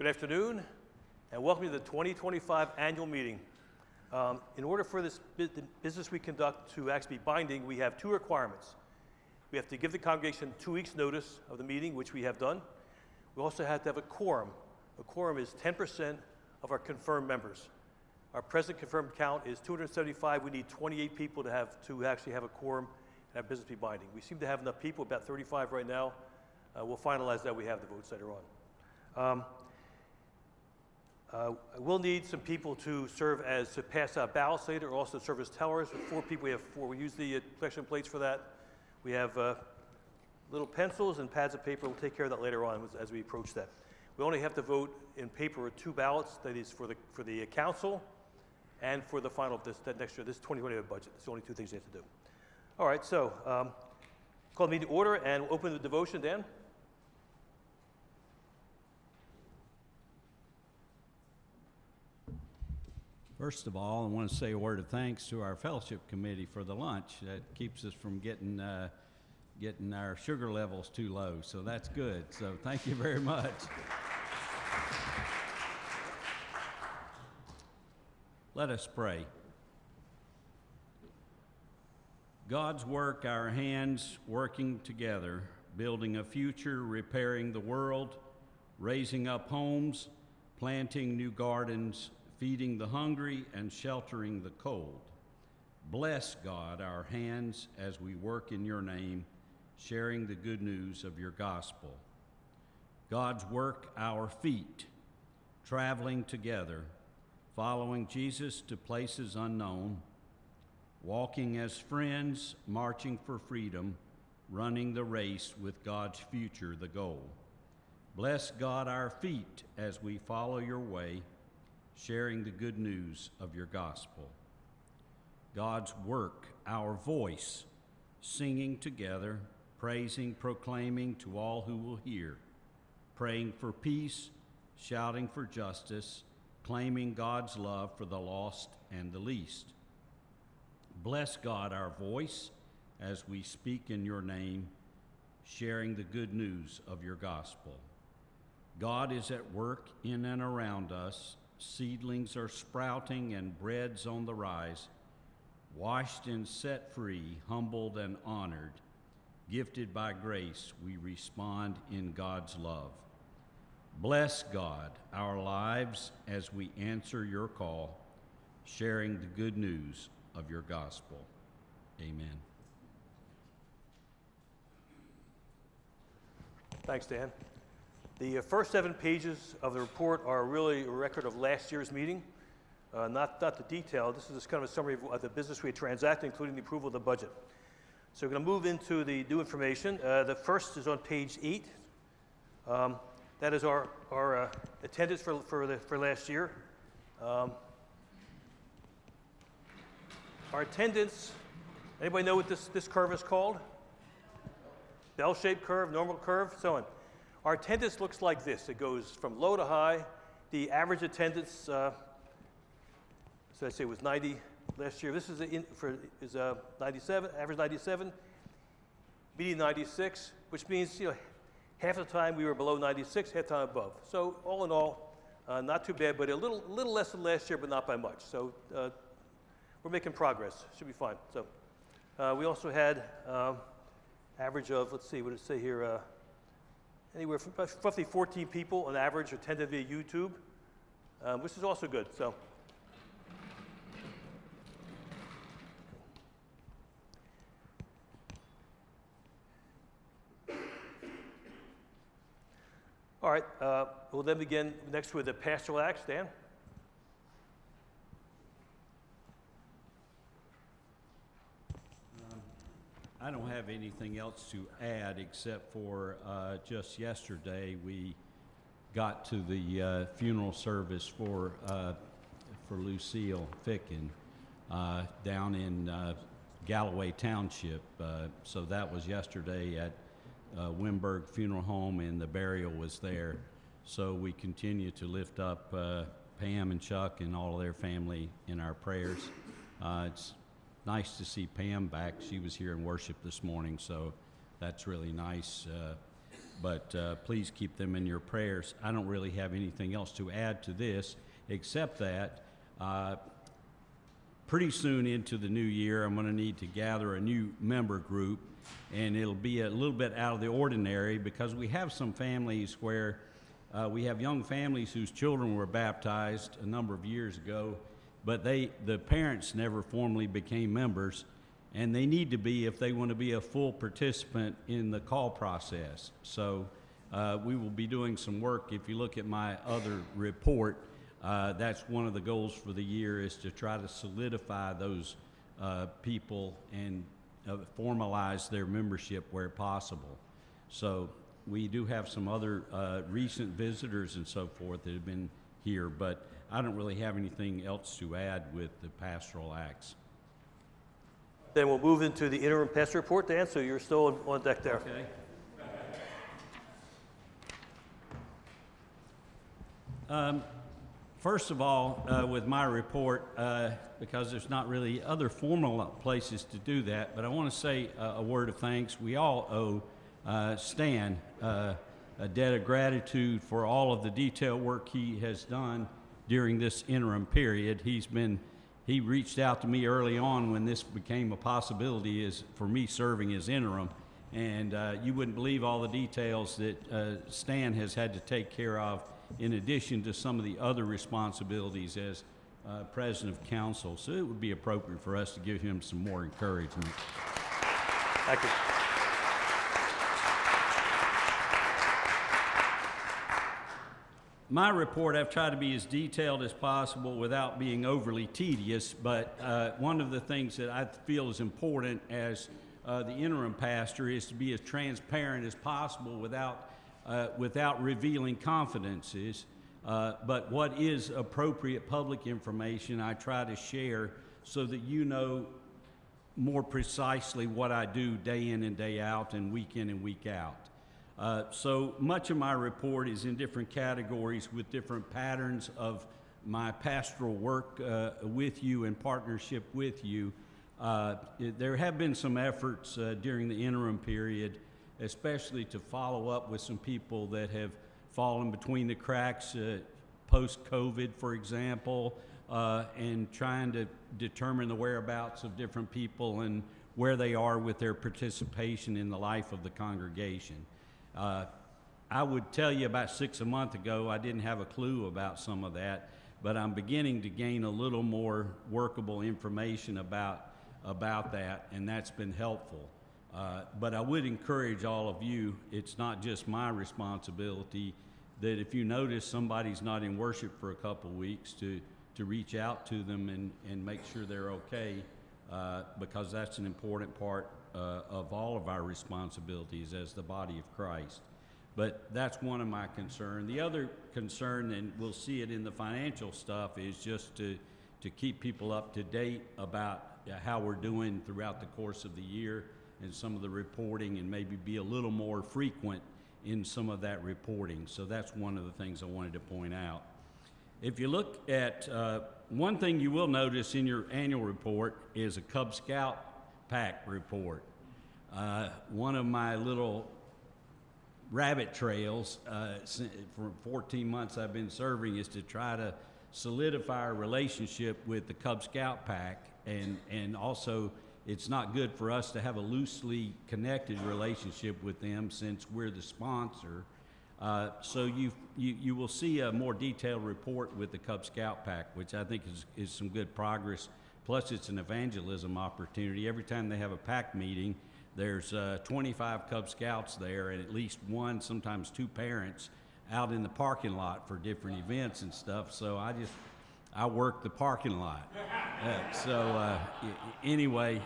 Good afternoon, and welcome to the 2025 annual meeting. In order for this business we conduct to actually be binding, we have two requirements. We have to give the congregation 2 weeks' notice of the meeting, which we have done. We also have to have a quorum. A quorum is 10% of our confirmed members. Our present confirmed count is 275. We need 28 people to actually have a quorum and have business be binding. We seem to have enough people, about 35 right now. We'll finalize that. We have the votes later on. We'll need some people to pass out ballots later, or also serve as tellers. With 4 people, we have 4. We use the collection plates for that. We have little pencils and pads of paper. We'll take care of that later on as we approach that. We only have to vote in paper with 2 ballots. That is for the council and for the final next year. This 2020 budget. It's the only 2 things you have to do. All right. So call the meeting to order and we'll open the devotion. Dan. First of all, I want to say a word of thanks to our fellowship committee for the lunch. That keeps us from getting our sugar levels too low, so that's good. So thank you very much. Let us pray. God's work, our hands working together, building a future, repairing the world, raising up homes, planting new gardens, feeding the hungry and sheltering the cold. Bless, God, our hands as we work in your name, sharing the good news of your gospel. God's work, our feet, traveling together, following Jesus to places unknown, walking as friends, marching for freedom, running the race with God's future the goal. Bless, God, our feet as we follow your way, sharing the good news of your gospel. God's work, our voice, singing together, praising, proclaiming to all who will hear, praying for peace, shouting for justice, claiming God's love for the lost and the least. Bless, God, our voice as we speak in your name, sharing the good news of your gospel. God is at work in and around us. Seedlings are sprouting and bread's on the rise. Washed and set free, humbled and honored, gifted by grace, we respond in God's love. Bless, God, our lives as we answer your call, sharing the good news of your gospel. Amen. Thanks, Dan. The first 7 pages of the report are really a record of last year's meeting, not the detail. This is just kind of a summary of the business we transacted, including the approval of the budget. So we're going to move into the new information. The first is on page 8. That is our attendance for last year. Our attendance, anybody know what this curve is called? Bell-shaped curve, normal curve, so on. Our attendance looks like this. It goes from low to high. The average attendance, so I say it was 90 last year. This is 97, average 97, median 96, which means half the time we were below 96, half the time above. So all in all, not too bad, but a little less than last year, but not by much. So we're making progress. Should be fine. So we also had average of, let's see, what did it say here? Anywhere from roughly 14 people on average attended via YouTube, which is also good. So, all right, we'll then begin next with the pastoral acts. Dan? I don't have anything else to add except for just yesterday we got to the funeral service for Lucille Ficken down in Galloway Township. So that was yesterday at Wimberg Funeral Home, and the burial was there. So we continue to lift up Pam and Chuck and all of their family in our prayers. It's nice to see Pam back. She was here in worship this morning, so that's really nice. but please keep them in your prayers. I don't really have anything else to add to this, except that pretty soon into the new year, I'm going to need to gather a new member group, and it'll be a little bit out of the ordinary because we have some families where we have young families whose children were baptized a number of years ago, but the parents never formally became members, and they need to be if they want to be a full participant in the call process. So we will be doing some work. If you look at my other report, that's one of the goals for the year, is to try to solidify those people and formalize their membership where possible. So we do have some other recent visitors and so forth that have been here, but I don't really have anything else to add with the pastoral acts. Then we'll move into the interim pastor report, Dan, so you're still on deck there. Okay. First of all, with my report, because there's not really other formal places to do that, but I want to say a word of thanks. We all owe Stan a debt of gratitude for all of the detailed work he has done during this interim period. He reached out to me early on when this became a possibility is for me serving as interim, and you wouldn't believe all the details that Stan has had to take care of in addition to some of the other responsibilities as president of council. So it would be appropriate for us to give him some more encouragement. Thank you. My report, I've tried to be as detailed as possible without being overly tedious, but one of the things that I feel is important as the interim pastor is to be as transparent as possible without revealing confidences. But what is appropriate public information, I try to share so that you know more precisely what I do day in and day out and week in and week out. So much of my report is in different categories with different patterns of my pastoral work with you in partnership with you. There have been some efforts during the interim period, especially to follow up with some people that have fallen between the cracks post-COVID, for example, and trying to determine the whereabouts of different people and where they are with their participation in the life of the congregation. I would tell you about 6 months ago, I didn't have a clue about some of that, but I'm beginning to gain a little more workable information about that, and that's been helpful. But I would encourage all of you, it's not just my responsibility, that if you notice somebody's not in worship for a couple of weeks, to reach out to them and make sure they're okay, because that's an important part of all of our responsibilities as the body of Christ. But that's one of my concerns. The other concern, and we'll see it in the financial stuff, is just to keep people up to date about how we're doing throughout the course of the year and some of the reporting, and maybe be a little more frequent in some of that reporting. So that's one of the things I wanted to point out. If you look at one thing you will notice in your annual report is a Cub Scout pack report. One of my little rabbit trails for 14 months I've been serving is to try to solidify a relationship with the Cub Scout pack, and also it's not good for us to have a loosely connected relationship with them since we're the sponsor. So you will see a more detailed report with the Cub Scout pack, which I think is some good progress. Plus, it's an evangelism opportunity. Every time they have a pack meeting, there's 25 Cub Scouts there, and at least one, sometimes two parents out in the parking lot for different events and stuff. So I work the parking lot. Anyway,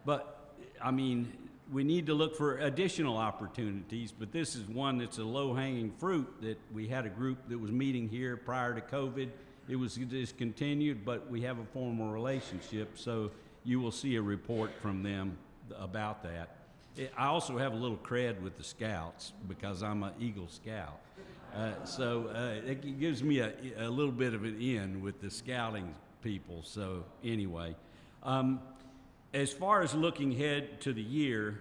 but I mean, we need to look for additional opportunities, but this is one that's a low-hanging fruit. That we had a group that was meeting here prior to COVID. It was discontinued, but we have a formal relationship, so you will see a report from them about that. I also have a little cred with the Scouts because I'm an Eagle Scout. It gives me a little bit of an in with the scouting people. So anyway, as far as looking ahead to the year,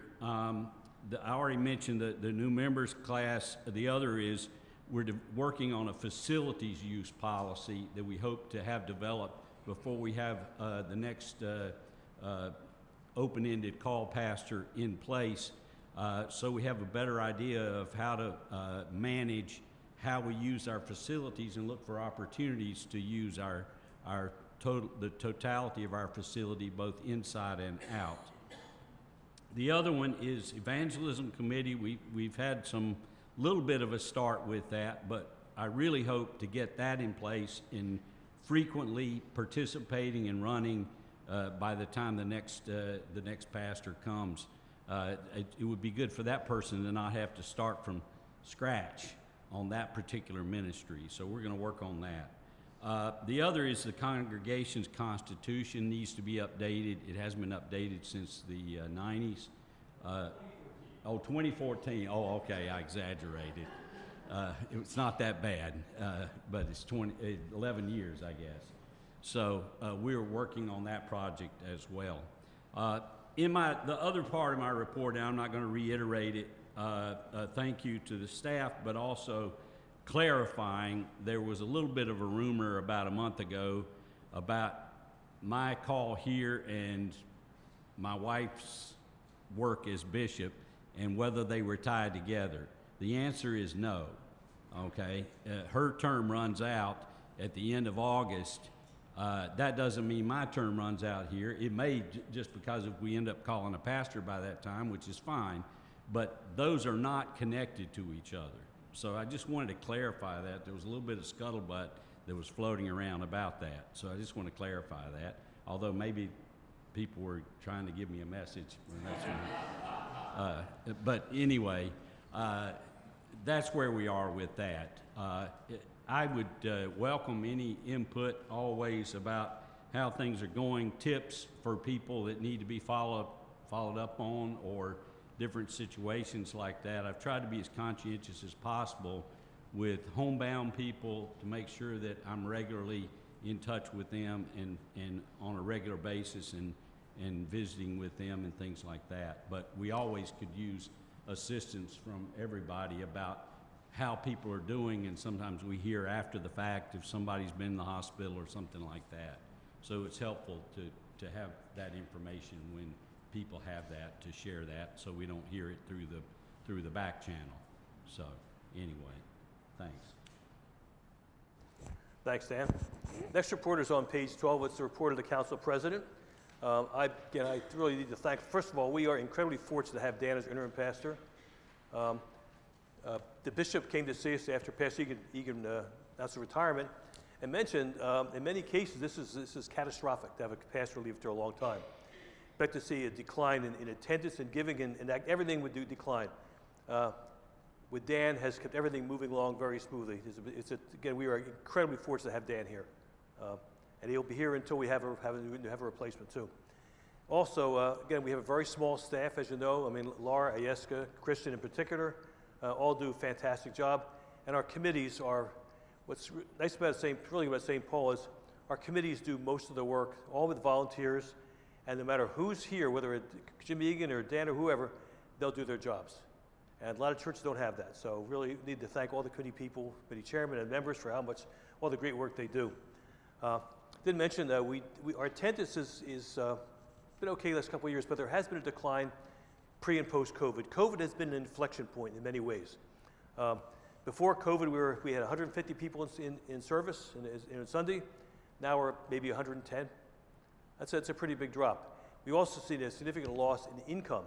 I already mentioned the new members class. The other is we're working on a facilities use policy that we hope to have developed before we have the next open-ended call pastor in place, so we have a better idea of how to manage how we use our facilities and look for opportunities to use the totality of our facility, both inside and out. The other one is evangelism committee. We've had some little bit of a start with that, but I really hope to get that in place and frequently participating and running by the time the next pastor comes. It would be good for that person to not have to start from scratch on that particular ministry. So we're going to work on that. The other is the congregation's constitution needs to be updated. It hasn't been updated since the 90s. 2014. Oh, okay, I exaggerated. It's not that bad, but it's 11 years, I guess. So we're working on that project as well. The other part of my report, and I'm not going to reiterate it, thank you to the staff, but also clarifying, there was a little bit of a rumor about a month ago about my call here and my wife's work as bishop and whether they were tied together. The answer is no, okay? Her term runs out at the end of August. That doesn't mean my term runs out here. It may, just because if we end up calling a pastor by that time, which is fine, but those are not connected to each other. So I just wanted to clarify that. There was a little bit of scuttlebutt that was floating around about that. So I just want to clarify that, although maybe people were trying to give me a message. But anyway, that's where we are with that. I would welcome any input always about how things are going, tips for people that need to be followed up on, or different situations like that. I've tried to be as conscientious as possible with homebound people to make sure that I'm regularly in touch with them and on a regular basis and visiting with them and things like that. But we always could use assistance from everybody about how people are doing, and sometimes we hear after the fact if somebody's been in the hospital or something like that. So it's helpful to have that information when people have that, to share that, so we don't hear it through the back channel. So anyway, thanks. Thanks, Dan. Next report is on page 12. It's the report of the council president. I really need to thank, first of all, we are incredibly fortunate to have Dan as interim pastor. The bishop came to see us after Pastor Egan announced his retirement and mentioned, in many cases, this is catastrophic to have a pastor leave after a long time. Expect to see a decline in attendance and giving, and everything would decline. With Dan, has kept everything moving along very smoothly. Again, we are incredibly fortunate to have Dan here. And he'll be here until we have a replacement too. Also, again, we have a very small staff, as you know. I mean, Laura, Ayeska, Christian in particular, all do a fantastic job. And our committees are, what's nice about St. Paul is our committees do most of the work, all with volunteers. And no matter who's here, whether it's Jim Egan or Dan or whoever, they'll do their jobs. And a lot of churches don't have that. So really need to thank all the committee people, committee chairmen and members for all the great work they do. Didn't mention that our attendance is been okay the last couple of years, but there has been a decline pre and post COVID. COVID has been an inflection point in many ways. Before COVID, we had 150 people in service in Sunday. Now we're maybe 110. That's a pretty big drop. We've also seen a significant loss in income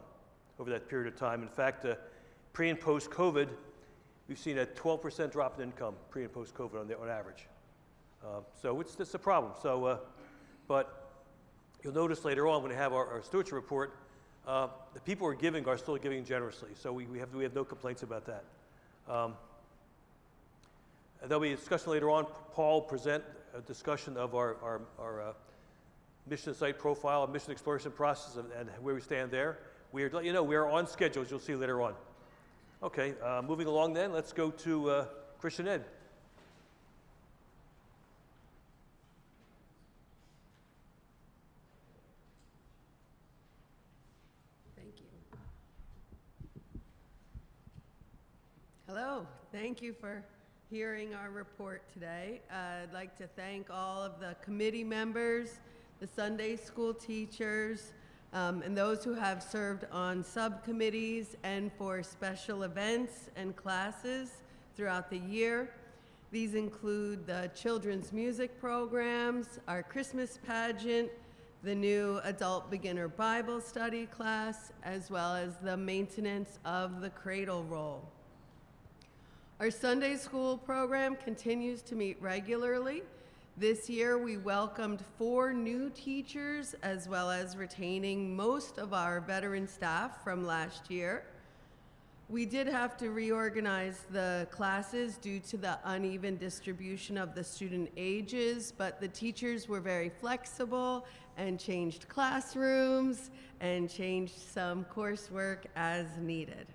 over that period of time. In fact, pre and post COVID, we've seen a 12% drop in income pre and post COVID on average. So it's a problem. So, but you'll notice later on when we have our stewardship report, the people who are giving are still giving generously. So we have no complaints about that. There'll be a discussion later on. Paul will present a discussion of our mission site profile, mission exploration process, and where we stand there. We are on schedule, as you'll see later on. Okay, moving along then, let's go to Christian Ed. Thank you. Hello, thank you for hearing our report today. I'd like to thank all of the committee members, the Sunday school teachers, and those who have served on subcommittees and for special events and classes throughout the year. These include the children's music programs, our Christmas pageant, the new adult beginner Bible study class, as well as the maintenance of the cradle roll. Our Sunday school program continues to meet regularly. This year we welcomed 4 new teachers, as well as retaining most of our veteran staff from last year. We did have to reorganize the classes due to the uneven distribution of the student ages, but the teachers were very flexible and changed classrooms and changed some coursework as needed.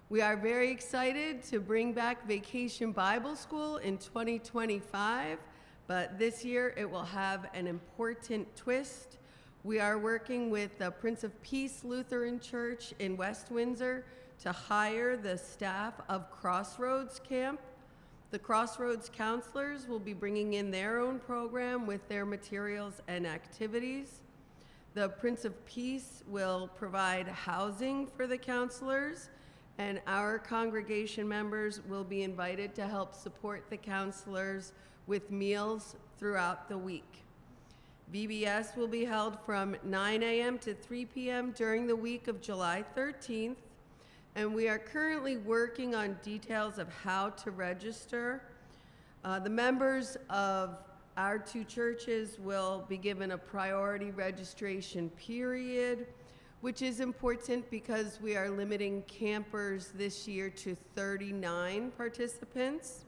We are very excited to bring back Vacation Bible School in 2025, but this year it will have an important twist. We are working with the Prince of Peace Lutheran Church in West Windsor to hire the staff of Crossroads Camp. The Crossroads counselors will be bringing in their own program with their materials and activities. The Prince of Peace will provide housing for the counselors, and our congregation members will be invited to help support the counselors with meals throughout the week. VBS will be held from 9 a.m. to 3 p.m. during the week of July 13th. And we are currently working on details of how to register. The members of our 2 churches will be given a priority registration period, which is important because we are limiting campers this year to 39 participants.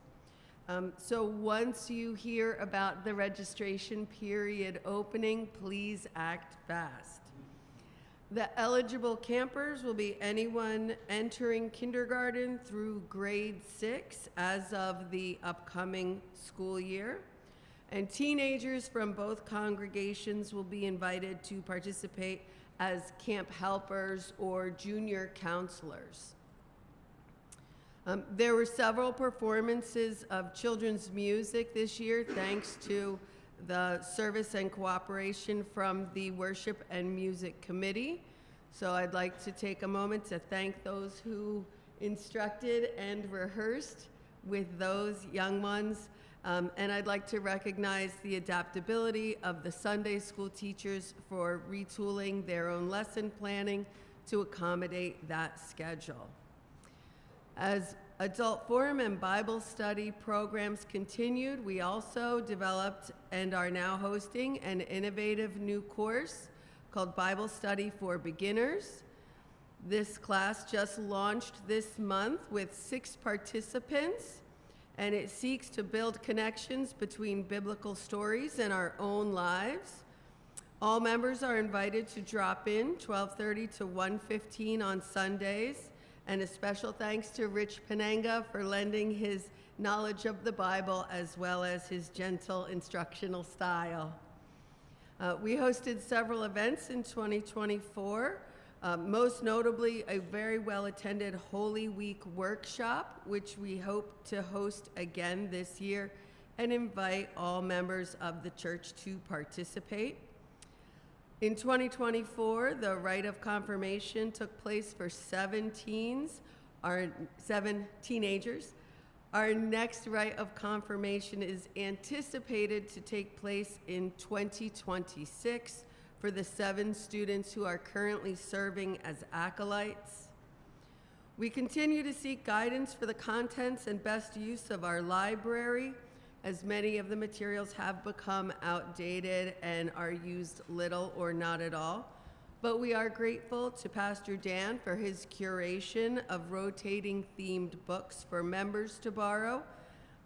So once you hear about the registration period opening, please act fast. The eligible campers will be anyone entering kindergarten through grade 6 as of the upcoming school year. And teenagers from both congregations will be invited to participate as camp helpers or junior counselors. There were several performances of children's music this year, thanks to the service and cooperation from the Worship and Music Committee. So I'd like to take a moment to thank those who instructed and rehearsed with those young ones. And I'd like to recognize the adaptability of the Sunday school teachers for retooling their own lesson planning to accommodate that schedule. As adult forum and Bible study programs continued, we also developed and are now hosting an innovative new course called Bible Study for Beginners. This class just launched this month with 6 participants, and it seeks to build connections between biblical stories and our own lives. All members are invited to drop in 12:30 to 1:15 on Sundays. And a special thanks to Rich Penanga for lending his knowledge of the Bible as well as his gentle instructional style. We hosted several events in 2024, most notably a very well-attended Holy Week workshop, which we hope to host again this year and invite all members of the church to participate. In 2024, the rite of confirmation took place for 7 teenagers. Our next rite of confirmation is anticipated to take place in 2026 for the 7 students who are currently serving as acolytes. We continue to seek guidance for the contents and best use of our library, as many of the materials have become outdated and are used little or not at all. But we are grateful to Pastor Dan for his curation of rotating themed books for members to borrow.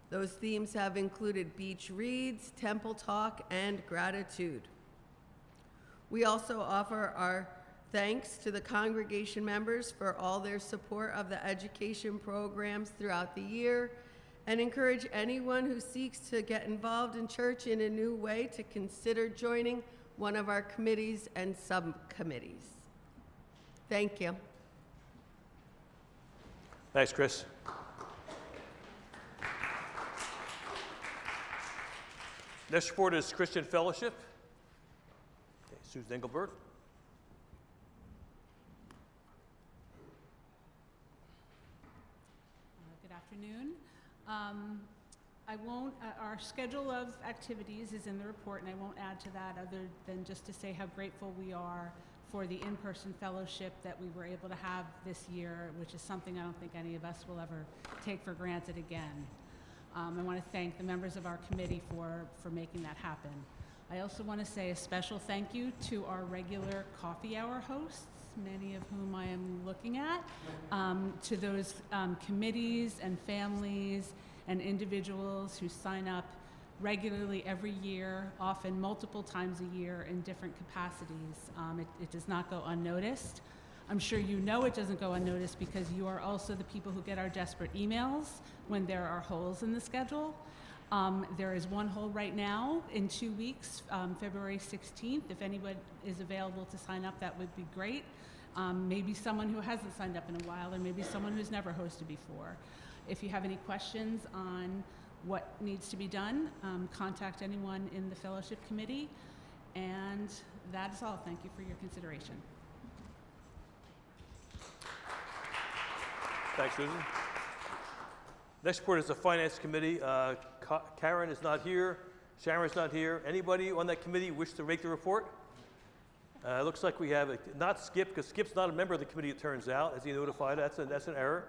Those themes have included beach reads, temple talk, and gratitude. We also offer our thanks to the congregation members for all their support of the education programs throughout the year, and encourage anyone who seeks to get involved in church in a new way to consider joining one of our committees and subcommittees. Thank you. Thanks, Chris. Next report is Christian Fellowship. Okay, Susan Engelbert. Good afternoon. I won't, our schedule of activities is in the report, and I won't add to that other than just to say how grateful we are for the in-person fellowship that we were able to have this year, which is something I don't think any of us will ever take for granted again. I want to thank the members of our committee for making that happen. I also want to say a special thank you to our regular coffee hour hosts, many of whom I am looking at, to those committees and families and individuals who sign up regularly every year, often multiple times a year in different capacities. It does not go unnoticed. I'm sure you know it doesn't go unnoticed because you are also the people who get our desperate emails when there are holes in the schedule. There is one hole right now in 2 weeks, February 16th. If anyone is available to sign up, that would be great. Maybe someone who hasn't signed up in a while, or maybe someone who's never hosted before. If you have any questions on what needs to be done, contact anyone in the fellowship committee. And that is all. Thank you for your consideration. Thanks, Susan. Next report is the Finance Committee. Karen is not here. Sharon's not here. Anybody on that committee wish to make the report? Looks like we have not Skip, because Skip's not a member of the committee, it turns out, as he notified. That's an error.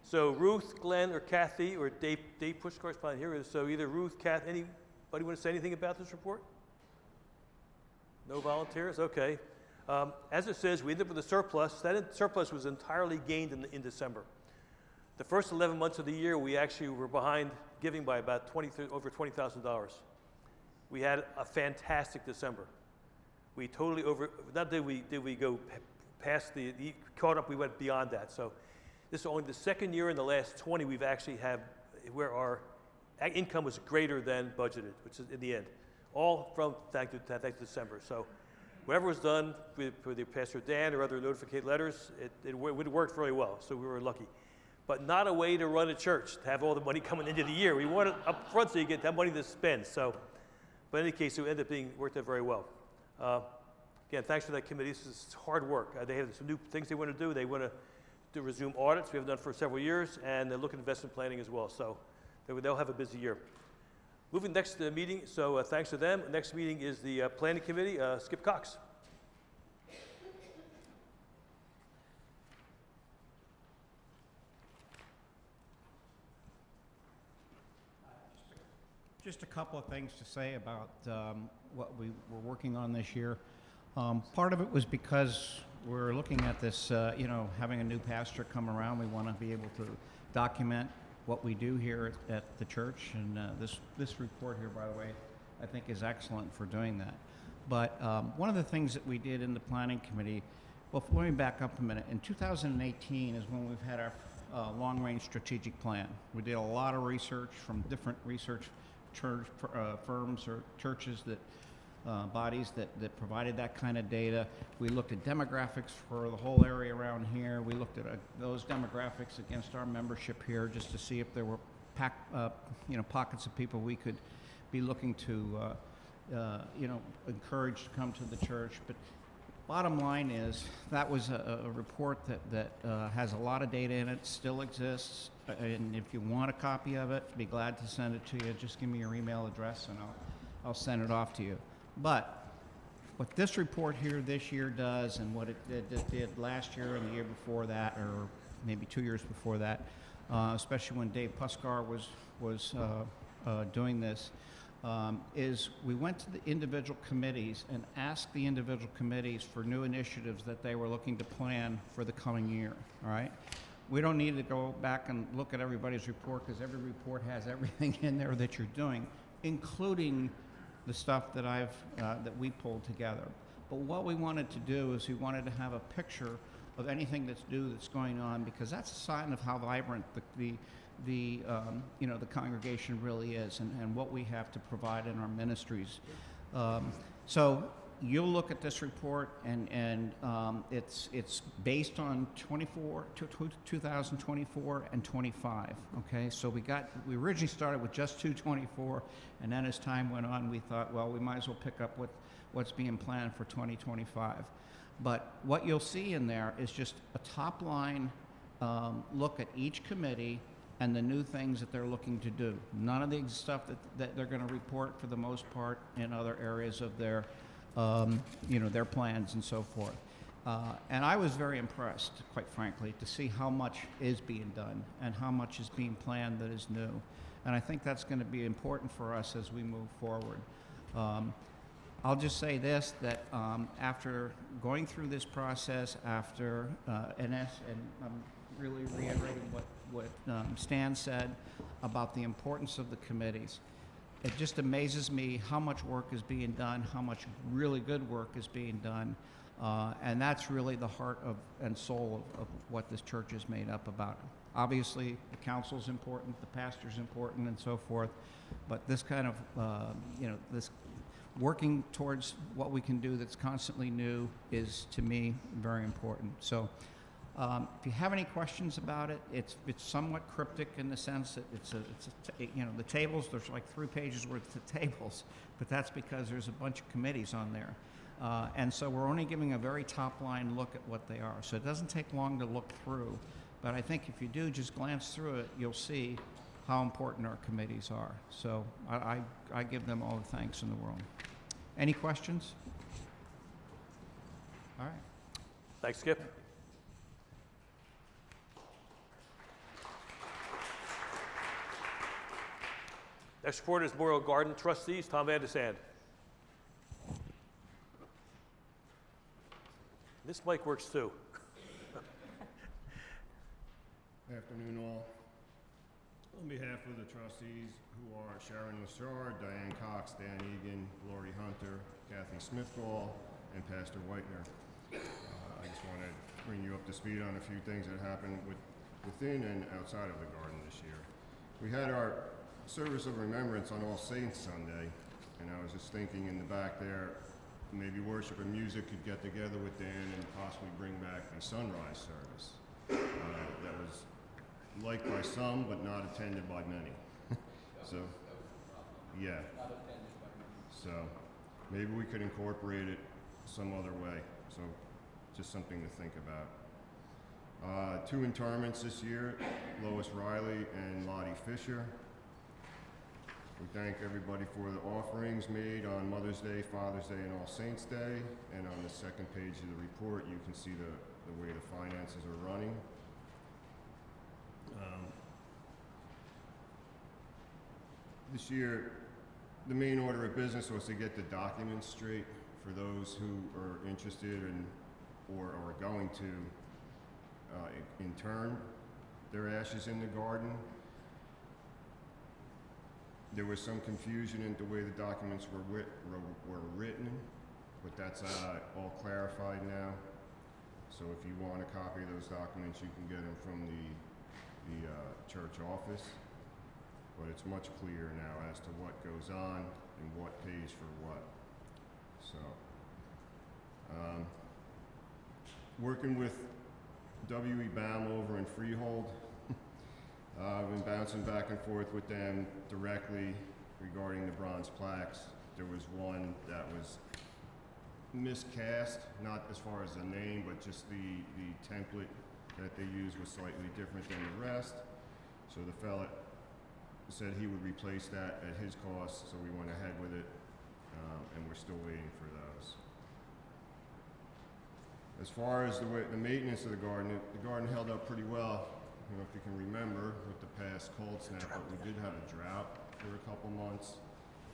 So Ruth, Glenn, or Kathy, or Dave Pushkar's not here. So either Ruth, Kath, anybody want to say anything about this report? No volunteers? Okay. As it says, we ended up with a surplus. That surplus was entirely gained in December. The first 11 months of the year, we actually were behind giving by about over $20,000. We had a fantastic December. We totally not did we go past the caught up, we went beyond that. So this is only the second year in the last 20 we've actually have where our income was greater than budgeted, which is in the end. All from thanks to December. So whatever was done with the Pastor Dan or other notification letters, it worked really well, so we were lucky. But not a way to run a church, to have all the money coming into the year. We want it up front so you get that money to spend. So, but in any case, it ended up worked out very well. Again, thanks for that committee. This is hard work. They have some new things they want to do. They want to resume audits. We haven't done for several years, and they're looking at investment planning as well. So they'll have a busy year. Moving next to the meeting, so thanks to them. Next meeting is the Planning Committee. Skip Cox. Just a couple of things to say about what we were working on this year. Part of it was because we're looking at this, having a new pastor come around. We want to be able to document what we do here at the church. And this report here, by the way, I think is excellent for doing that. But one of the things that we did in the Planning Committee, well, let me back up a minute. In 2018 is when we've had our long-range strategic plan. We did a lot of research from different research church firms or churches bodies that provided that kind of data. We looked at demographics for the whole area around here. We looked at those demographics against our membership here just to see if there were pockets of people we could be looking to encourage to come to the church. But bottom line is that was a report that has a lot of data in it, still exists. And if you want a copy of it, be glad to send it to you. Just give me your email address and I'll send it off to you. But what this report here this year does, and what it did last year and the year before that, or maybe 2 years before that, especially when Dave Puskar was doing this, is we went to the individual committees and asked the individual committees for new initiatives that they were looking to plan for the coming year, all right? We don't need to go back and look at everybody's report because every report has everything in there that you're doing, including the stuff that that we pulled together. But what we wanted to do is we wanted to have a picture of anything that's new that's going on, because that's a sign of how vibrant the congregation really is, and what we have to provide in our ministries. So you'll look at this report, and it's based on 2024 and 25. Okay, so we originally started with just 224, and then as time went on, we thought, well, we might as well pick up what's being planned for 2025. But what you'll see in there is just a top line look at each committee and the new things that they're looking to do. None of the stuff that they're going to report for the most part in other areas of their, their plans and so forth. And I was very impressed, quite frankly, to see how much is being done and how much is being planned that is new. And I think that's going to be important for us as we move forward. I'll just say this, that after going through this process, after and I'm really reiterating what Stan said about the importance of the committees. It just amazes me how much work is being done, how much really good work is being done, and that's really the heart and soul of what this church is made up about. Obviously, the council's important, the pastor's important, and so forth, but this kind of, this working towards what we can do that's constantly new is, to me, very important. So. If you have any questions about it, it's somewhat cryptic in the sense that the tables, there's like 3 pages worth of tables, but that's because there's a bunch of committees on there. And so we're only giving a very top line look at what they are. So it doesn't take long to look through, but I think if you do just glance through it, you'll see how important our committees are. So I give them all the thanks in the world. Any questions? All right. Thanks, Skip. Next report is Memorial Garden Trustees, Tom Vandesand. This mic works too. Afternoon all. On behalf of the trustees, who are Sharon Lashard, Diane Cox, Dan Egan, Lori Hunter, Kathy Smithgall, and Pastor Whitener, I just want to bring you up to speed on a few things that happened within and outside of the garden this year. We had our service of remembrance on All Saints Sunday, and I was just thinking in the back there, maybe worship and music could get together with Dan and possibly bring back the sunrise service. That was liked by some, but not attended by many. So, yeah. So, maybe we could incorporate it some other way. So, just something to think about. 2 interments this year, Lois Riley and Lottie Fisher. We thank everybody for the offerings made on Mother's Day, Father's Day, and All Saints Day. And on the second page of the report, you can see the way the finances are running. This year, the main order of business was to get the documents straight for those who are interested in or are going to intern their ashes in the garden. There was some confusion in the way the documents were written, but that's all clarified now. So if you want a copy of those documents, you can get them from the church office. But it's much clearer now as to what goes on and what pays for what. So, working with W.E. Baum over in Freehold, I've been bouncing back and forth with them directly regarding the bronze plaques. There was one that was miscast, not as far as the name, but just the template that they used was slightly different than the rest. So the fella said he would replace that at his cost, so we went ahead with it, and we're still waiting for those. As far as the maintenance of the garden held up pretty well. I don't know if you can remember with the past cold snap, but we did have a drought for a couple months.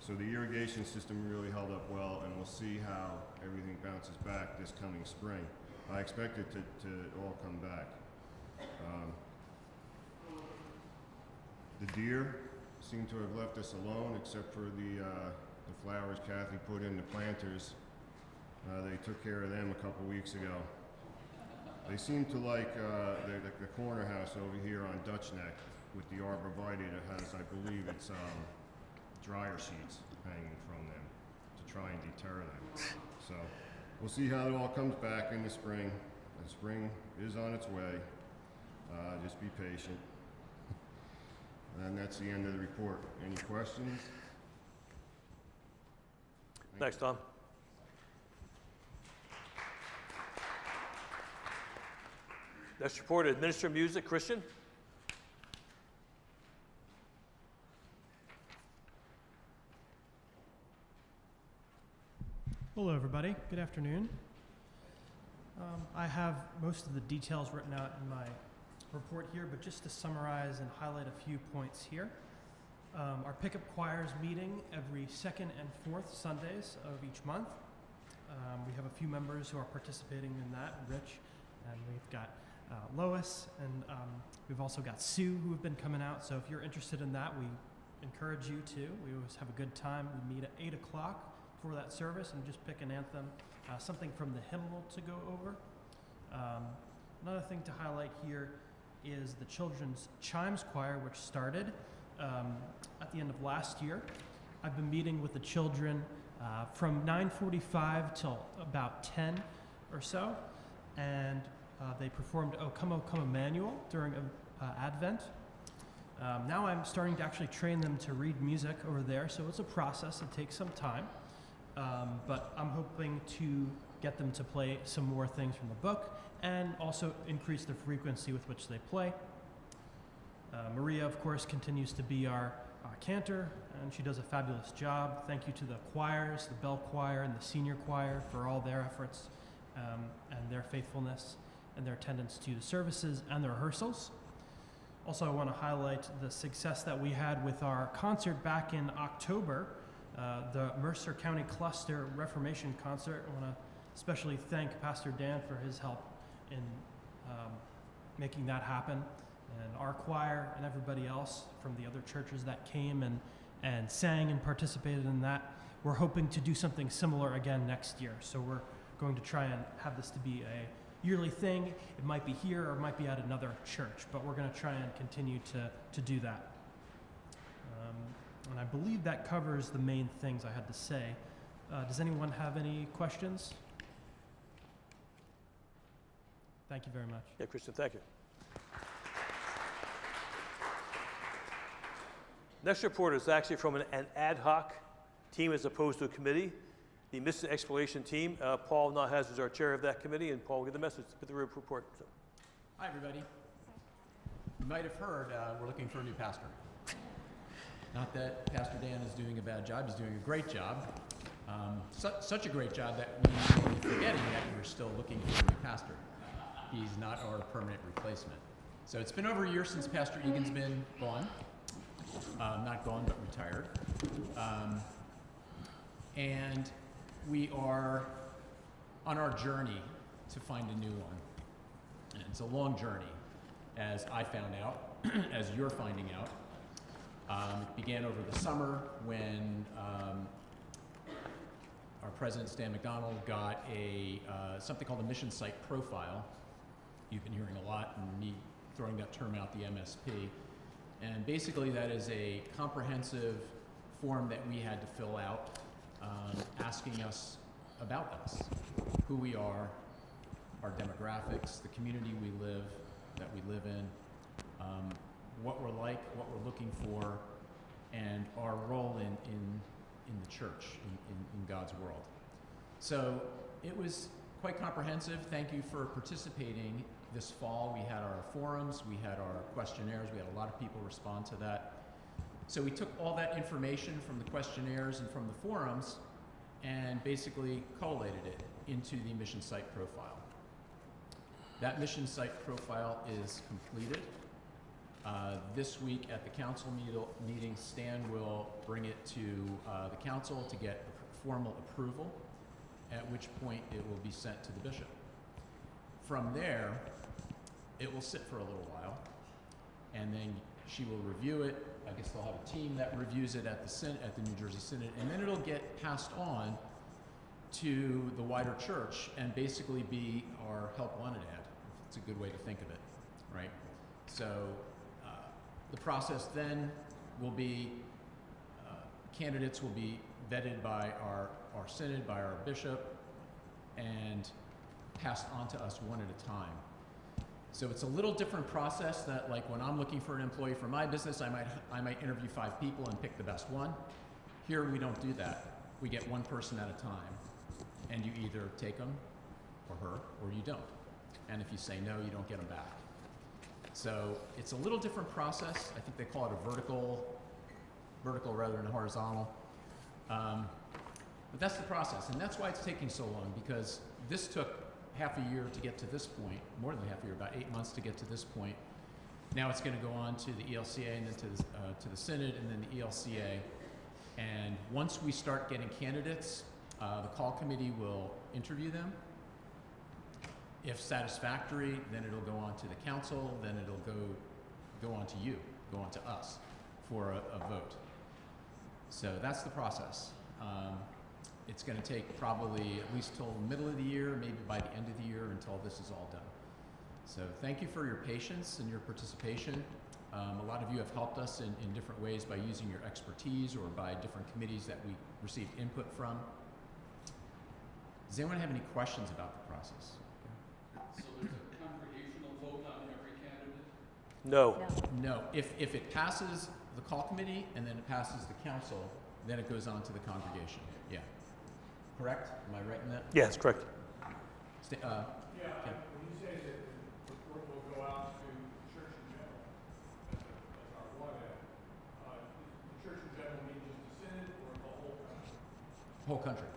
So the irrigation system really held up well, and we'll see how everything bounces back this coming spring. I expect it to all come back. The deer seem to have left us alone, except for the flowers Kathy put in the planters. They took care of them a couple weeks ago. They seem to like the corner house over here on Dutch Neck with the arborvitae that has, I believe it's dryer sheets hanging from them to try and deter them. So we'll see how it all comes back in the spring. The spring is on its way. Just be patient. And that's the end of the report. Any questions? Thanks, Tom. Next report, Administer Music, Christian. Hello, everybody. Good afternoon. I have most of the details written out in my report here, but just to summarize and highlight a few points here. Our pickup choirs meeting every second and fourth Sundays of each month. We have a few members who are participating in that, Rich, and we've got Lois, and we've also got Sue who have been coming out. So if you're interested in that, we encourage you to. We always have a good time. We meet at 8 o'clock for that service and just pick an anthem, something from the hymnal to go over. Another thing to highlight here is the Children's Chimes Choir, which started at the end of last year. I've been meeting with the children from 9:45 till about 10 or so, and they performed O Come Emmanuel during Advent. Now I'm starting to actually train them to read music over there, so it's a process. It takes some time, but I'm hoping to get them to play some more things from the book and also increase the frequency with which they play. Maria, of course, continues to be our cantor, and she does a fabulous job. Thank you to the choirs, the bell choir and the senior choir, for all their efforts and their faithfulness and their attendance to the services and the rehearsals. Also, I want to highlight the success that we had with our concert back in October, the Mercer County Cluster Reformation Concert. I want to especially thank Pastor Dan for his help in making that happen, and our choir and everybody else from the other churches that came and sang and participated in that. We're hoping to do something similar again next year. So we're going to try and have this to be a yearly thing. It might be here or it might be at another church, but we're going to try and continue to do that. And I believe that covers the main things I had to say. Does anyone have any questions? Thank you very much. Yeah, Christian, thank you. Next report is actually from an ad hoc team as opposed to a committee. The Missing Exploration Team. Paul Nahas is our chair of that committee, and Paul will give the message with the report. So. Hi, everybody. You might have heard we're looking for a new pastor. Not that Pastor Dan is doing a bad job, he's doing a great job. Such a great job that we may be forgetting that we're still looking for a new pastor. He's not our permanent replacement. So it's been over a year since Pastor Egan's been gone. Not gone, but retired. And we are on our journey to find a new one. And it's a long journey, as I found out, as you're finding out. It began over the summer when our president, Stan McDonald, got something called a mission site profile. You've been hearing a lot, and me throwing that term out, the MSP. And basically that is a comprehensive form that we had to fill out, asking us about us, who we are, our demographics, the community that we live in, what we're like, what we're looking for, and our role in the church, in God's world. So it was quite comprehensive. Thank you for participating this fall. We had our forums, we had our questionnaires, we had a lot of people respond to that. So we took all that information from the questionnaires and from the forums and basically collated it into the mission site profile. That mission site profile is completed. This week at the council meeting, Stan will bring it to the council to get formal approval, at which point it will be sent to the bishop. From there, it will sit for a little while, and then she will review it. I guess they'll have a team that reviews it at the New Jersey Synod, and then it'll get passed on to the wider church and basically be our help wanted ad. It's a good way to think of it, right? So the process then will be, candidates will be vetted by our synod, by our bishop. and passed on to us one at a time. So it's a little different process that, like, when I'm looking for an employee for my business, I might interview 5 people and pick the best one. Here we don't do that. We get one person at a time, and you either take them or her, or you don't. And if you say no, you don't get them back. So it's a little different process. I think they call it a vertical rather than a horizontal. But that's the process, and that's why it's taking so long, because this took half a year to get to this point, more than half a year, about 8 months to get to this point. Now it's going to go on to the ELCA and then to the Synod and then the ELCA. And once we start getting candidates, the call committee will interview them. If satisfactory, then it'll go on to the council, then it'll go on to you, go on to us for a vote. So that's the process. It's going to take probably at least till the middle of the year, maybe by the end of the year, until this is all done. So thank you for your patience and your participation. A lot of you have helped us in different ways by using your expertise or by different committees that we received input from. Does anyone have any questions about the process? So there's a congregational vote on every candidate? No. No, if it passes the call committee and then it passes the council, then it goes on to the congregation. Yeah. Correct? Am I right in that? Yeah, that's correct. Sta- Yeah, yeah. when you say that the report will go out to the church in general, that's our one end, the church in general mean just the synod or the whole country? Whole country.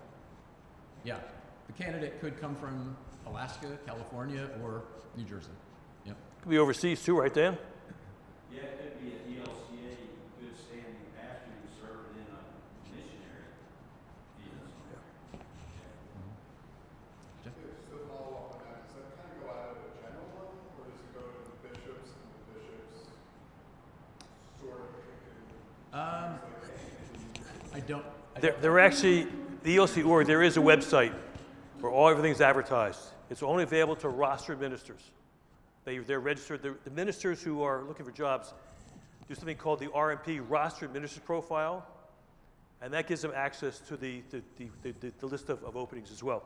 Yeah. The candidate could come from Alaska, California, or New Jersey. Yep. Could be overseas too, right, Dan? Yeah, it could be an ELCA good standing pastor who's serving in a missionary. Jeff? Just to follow up on that, does that kind of go out at a general level, or does it go to the bishops and the bishops sort of I don't. They're actually, the ELC org, there is a website where everything's advertised. It's only available to rostered ministers. They're registered. The ministers who are looking for jobs do something called the RMP, Rostered Ministers Profile, and that gives them access to the list of openings as well.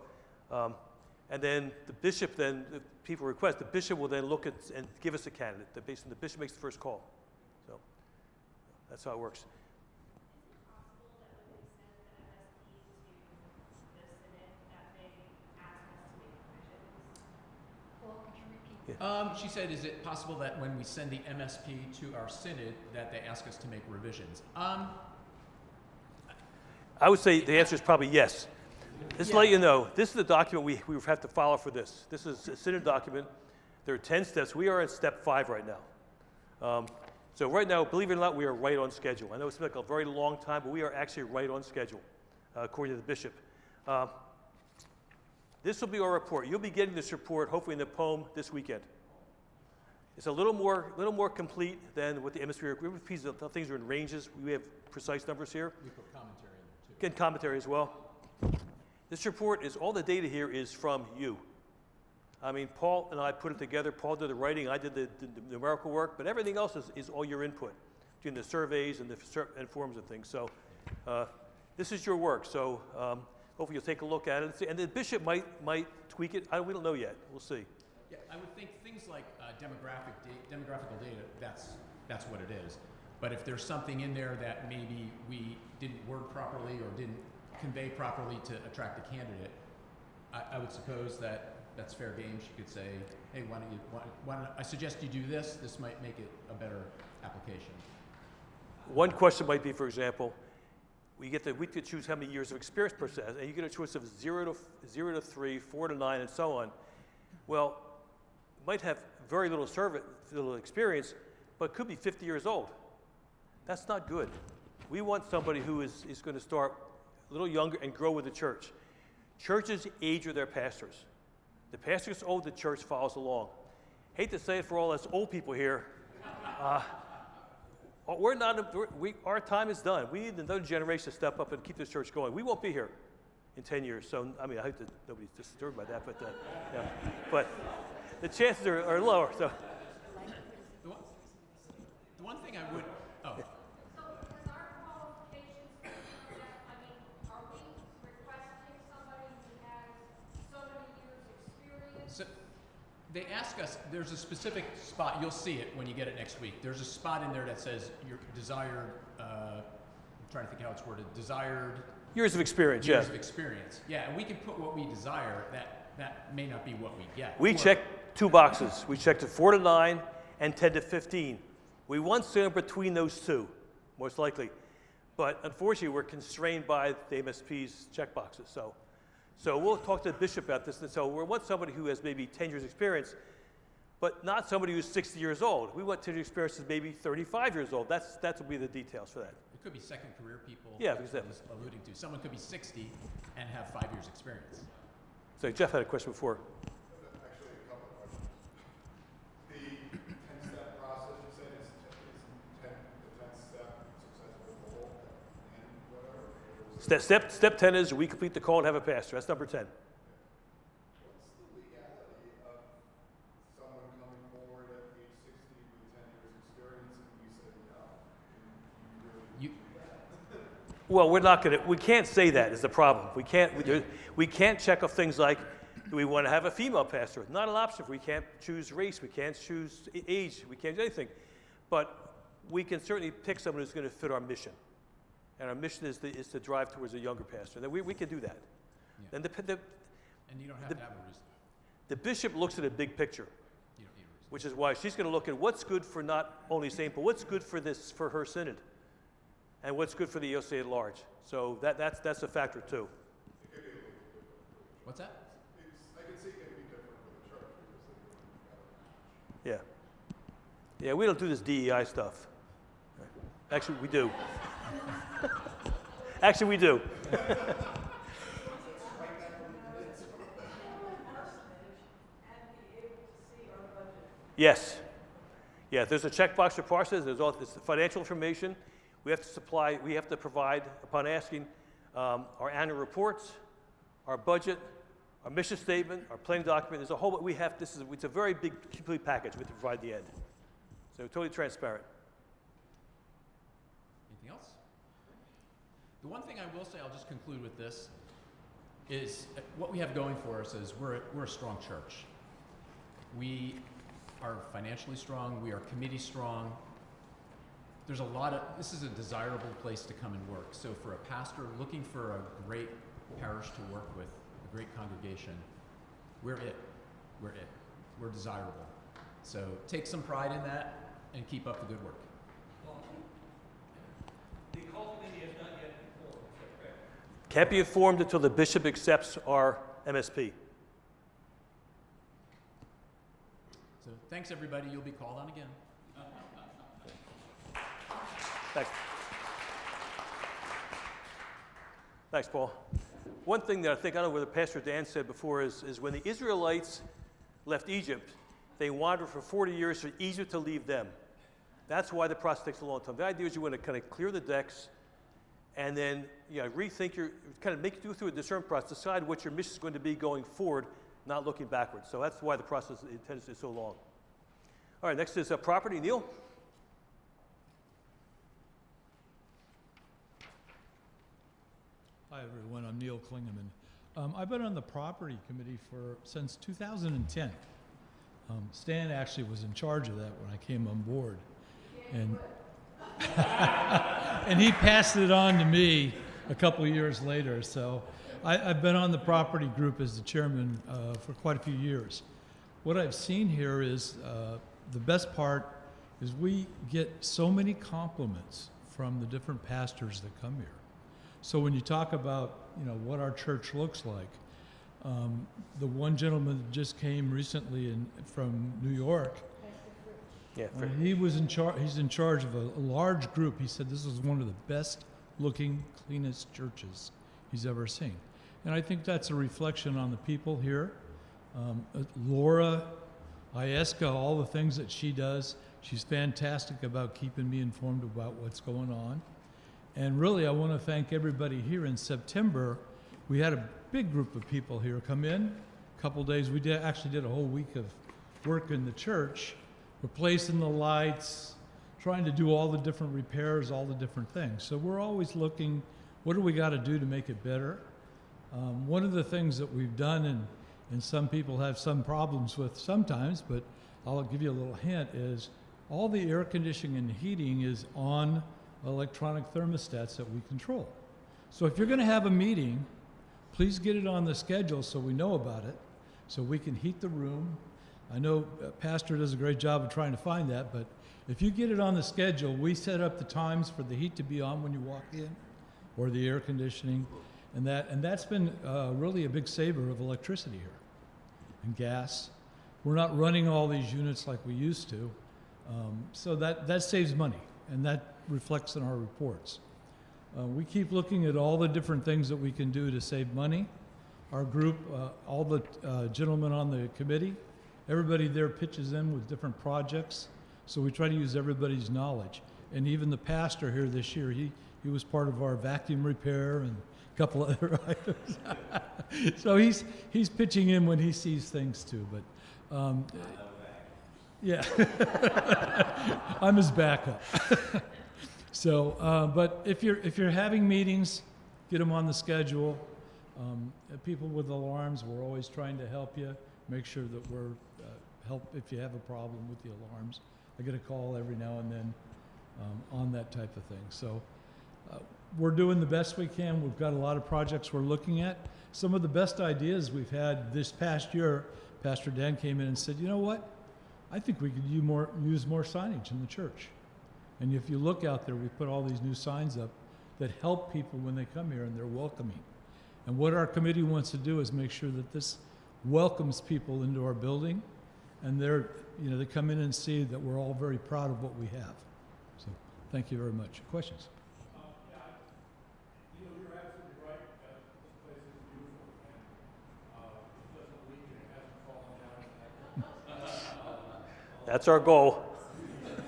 And then the bishop, then, if people request, the bishop will then look at and give us a candidate. The bishop makes the first call. So that's how it works. She said, is it possible that when we send the MSP to our synod that they ask us to make revisions? I would say the answer is probably yes. Just to let you know, this is the document we have to follow for this. This is a synod document. There are 10 steps. We are at step 5 right now. So right now, believe it or not, we are right on schedule. I know it's been like a very long time, but we are actually right on schedule, according to the bishop. This will be our report. You'll be getting this report, hopefully in the poem this weekend. It's a little more complete than what the MSP things are in ranges. We have precise numbers here. We put commentary in there too. Again, commentary as well. This report is, all the data here is from you. I mean, Paul and I put it together. Paul did the writing, I did the numerical work, but everything else is all your input, between the surveys and the forms and things. So this is your work. So hopefully you'll take a look at it and see. And the bishop might tweak it. We don't know yet. We'll see. Yeah, I would think things like demographical data, that's what it is. But if there's something in there that maybe we didn't word properly or didn't convey properly to attract the candidate, I would suppose that that's fair game. She could say, hey, why don't I suggest you do this? This might make it a better application. One question might be, for example, we get to choose how many years of experience per se, and you get a choice of 0 to 3, 4 to 9, and so on. Well, might have very little experience, but could be 50 years old. That's not good. We want somebody who is going to start a little younger and grow with the church. Churches age with their pastors. The pastor gets old, the church follows along. Hate to say it for all us old people here. Our time is done. We need another generation to step up and keep this church going. We won't be here in 10 years. So, I mean, I hope that nobody's disturbed by that, but, yeah. But the chances are lower. So. The one thing I would, So does our qualifications, I mean, are we requesting somebody who has so They ask us, there's a specific spot, you'll see it when you get it next week. There's a spot in there that says your desired, I'm trying to think how it's worded, desired Years of experience, years yeah. of experience. Yeah, and we can put what we desire, that may not be what we get. We Or- checked 2 boxes. We checked it 4 to 9 and 10 to 15. We want somewhere between those 2, most likely. But unfortunately, we're constrained by the MSP's check boxes. So we'll talk to the bishop about this. And so we want somebody who has maybe 10 years experience, but not somebody who's 60 years old. We want 10 years experience who's maybe 35 years old. That will be the details for that. It could be second career people. Yeah, that's because what I was alluding to. Someone could be 60 and have 5 years experience. So Jeff had a question before. Actually, a couple of questions. The 10-step process, you said is the 10th step successful goal and whatever? Or was it- Step 10 is we complete the call and have a pastor. That's number 10. What's the legality of someone coming forward at age 60 with 10 years experience and you say no? You really You, Well, we can't say that is the problem. We can't check off things like, do we want to have a female pastor? Not an option. We can't choose race. We can't choose age. We can't do anything. But we can certainly pick someone who's going to fit our mission. And our mission is to drive towards a younger pastor. Then we can do that. Yeah. And and you don't have to have a reason. the bishop looks at a big picture, You don't need a reason. which is why she's going to look at what's good for not only St. Paul, what's good for her synod, and what's good for the EOC at large. So that's a factor too. What's that? I can see it can be different with the church because they don't have a match. Yeah. Yeah, we don't do this DEI stuff. Actually, we do. Actually, we do. Yes. Yeah, there's a checkbox for parsons. There's all this financial information. We have to provide, upon asking, our annual reports, our budget, our mission statement, our planning document. There's a whole, it's a very big, complete package we have to provide at the end. So totally transparent. Anything else? The one thing I will say, I'll just conclude with this, is what we have going for us is we're a strong church. We are financially strong, we are committee strong. This is a desirable place to come and work. So for a pastor looking for a great parish to work with, a great congregation, we're it. We're desirable. So take some pride in that and keep up the good work. The call committee has not yet been formed, is that correct? Can't be informed until the bishop accepts our MSP. So thanks everybody, you'll be called on again. Thanks. Thanks, Paul. One thing that I don't know whether Pastor Dan said before is when the Israelites left Egypt, they wandered for 40 years for Egypt to leave them. That's why the process takes a long time. The idea is you want to kind of clear the decks and then rethink do through a discernment process, decide what your mission is going to be going forward, not looking backwards. So that's why the process is so long. All right, next is property. Neil? Hi, everyone. I'm Neil Klingeman. I've been on the property committee since 2010. Stan actually was in charge of that when I came on board. And, and he passed it on to me a couple of years later. So I've been on the property group as the chairman for quite a few years. What I've seen here is the best part is we get so many compliments from the different pastors that come here. So when you talk about, what our church looks like, the one gentleman that just came recently from New York, Yeah. he's in charge of a large group. He said this is one of the best looking, cleanest churches he's ever seen. And I think that's a reflection on the people here. Laura Ieska, all the things that she does, she's fantastic about keeping me informed about what's going on. And really, I want to thank everybody here. In September, we had a big group of people here come in. A couple days, we actually did a whole week of work in the church, replacing the lights, trying to do all the different repairs, all the different things. So we're always looking, what do we got to do to make it better? One of the things that we've done and some people have some problems with sometimes, but I'll give you a little hint, is all the air conditioning and heating is on electronic thermostats that we control. So if you're going to have a meeting, please get it on the schedule so we know about it, so we can heat the room. I know Pastor does a great job of trying to find that, but if you get it on the schedule, we set up the times for the heat to be on when you walk in, or the air conditioning, and that's been really a big saver of electricity here, and gas. We're not running all these units like we used to, so that saves money, and that reflects in our reports. We keep looking at all the different things that we can do to save money. Our group, all the gentlemen on the committee, everybody there pitches in with different projects, so we try to use everybody's knowledge. And even the pastor here this year, he was part of our vacuum repair and a couple other items. So he's pitching in when he sees things too. But yeah, I'm his backup. So, but if you're having meetings, get them on the schedule. People with alarms, we're always trying to help you. Make sure that we're help if you have a problem with the alarms. I get a call every now and then on that type of thing. So we're doing the best we can. We've got a lot of projects we're looking at. Some of the best ideas we've had this past year, Pastor Dan came in and said, you know what? I think we could use more signage in the church. And if you look out there, we put all these new signs up that help people when they come here and they're welcoming. And what our committee wants to do is make sure that this welcomes people into our building, and they come in and see that we're all very proud of what we have. So thank you very much. Questions? Yeah, you're absolutely right. This place is beautiful, and it doesn't leak and it hasn't fallen down. That's our goal.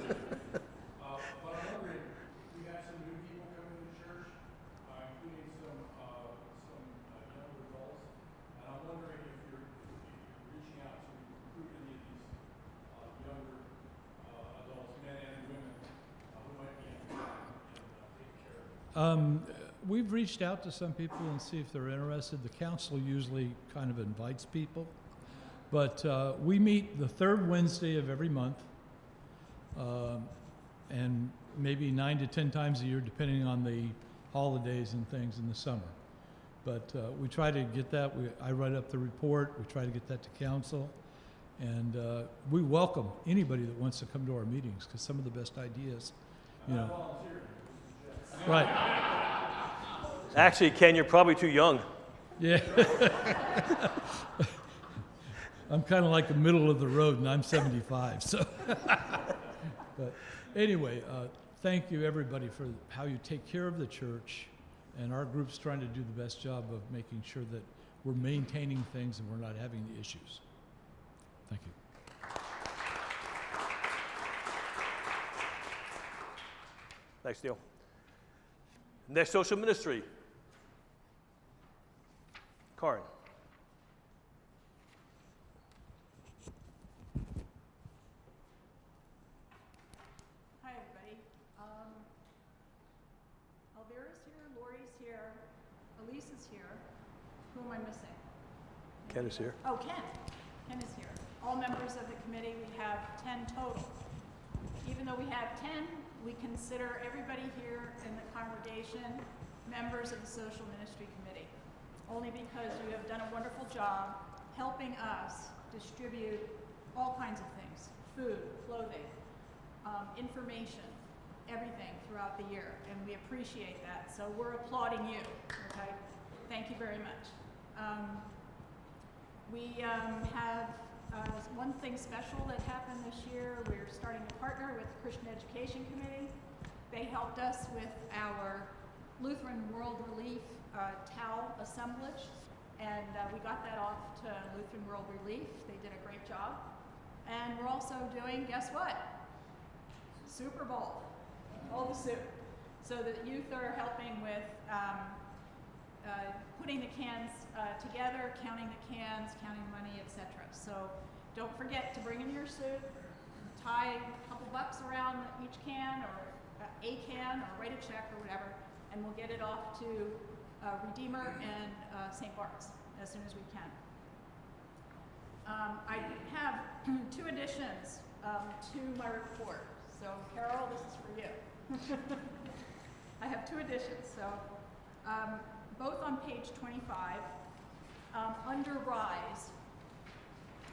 But I'm wondering, we have some new people coming to church, including some young adults, and I'm wondering if you're reaching out to recruit any of these younger adults, men and women, who might be interested in taking care of them. We've reached out to some people and see if they're interested. The council usually kind of invites people. But we meet the third Wednesday of every month, and maybe 9 to 10 times a year, depending on the holidays and things in the summer. But we try to get that. I write up the report. We try to get that to council. And we welcome anybody that wants to come to our meetings, because some of the best ideas, Right. Actually, Ken, you're probably too young. Yeah. I'm kind of like the middle of the road, and I'm 75. So, but anyway, thank you everybody for how you take care of the church, and our group's trying to do the best job of making sure that we're maintaining things and we're not having the issues. Thank you. Thanks, Neil. Next, social ministry. Karin. Hi, everybody. Alvira's here, Lori's here, Elise is here. Who am I missing? Ken is here. Oh, Ken. Ken is here. All members of the committee, we have 10 total. Even though we have 10, we consider everybody here in the congregation members of the social ministry committee, only because you have done a wonderful job helping us distribute all kinds of things, food, clothing, information, everything throughout the year, and we appreciate that. So we're applauding you, okay? Thank you very much. We have one thing special that happened this year. We're starting to partner with the Christian Education Committee. They helped us with our Lutheran World Relief towel assemblage, and we got that off to Lutheran World Relief. They did a great job. And we're also doing, guess what? Super Bowl, all the soup. So the youth are helping with putting the cans together, counting the cans, counting money, etc. So don't forget to bring in your suit, tie a couple bucks around each can, or a can, or write a check or whatever, and we'll get it off to Redeemer and St. Bart's as soon as we can. I have two additions to my report. So Carol, this is for you. I have two additions. So both on page 25, under RISE,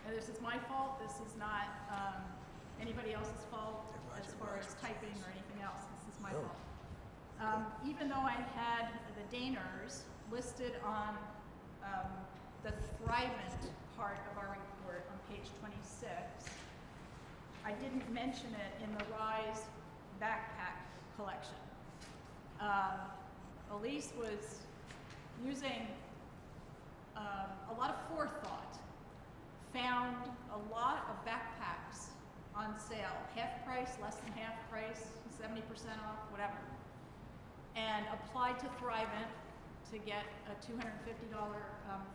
and this is my fault, this is not anybody else's fault as far as typing or anything else. This is my fault. Even though I had the Daners listed on the Thrivent part of our report on page 26, I didn't mention it in the RISE backpack collection. Elise was using a lot of forethought, found a lot of backpacks on sale, half price, less than half price, 70% off, whatever, and applied to Thrivent to get a $250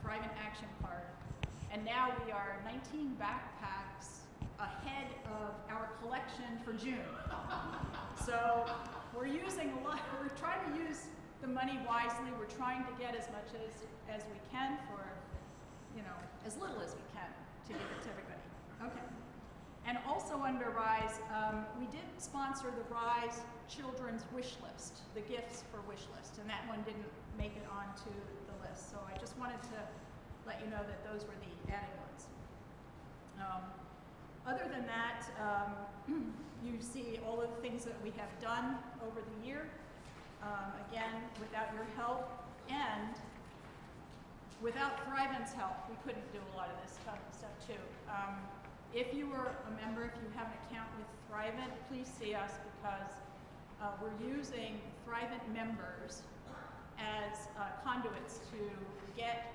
Thrivent Action Card. And now we are 19 backpacks ahead of our collection for June. So we're using a lot, we're trying to use the money wisely. We're trying to get as much as we can for, you know, as little as we can to give it to everybody. Okay. And also under RISE, we did sponsor the RISE Children's Wish List, the gifts for wish list, and that one didn't make it onto the list. So I just wanted to let you know that those were the added ones. Other than that, you see all of the things that we have done over the year. Again, without your help and without Thrivent's help, we couldn't do a lot of this stuff too. If you were a member, if you have an account with Thrivent, please see us because we're using Thrivent members as conduits to get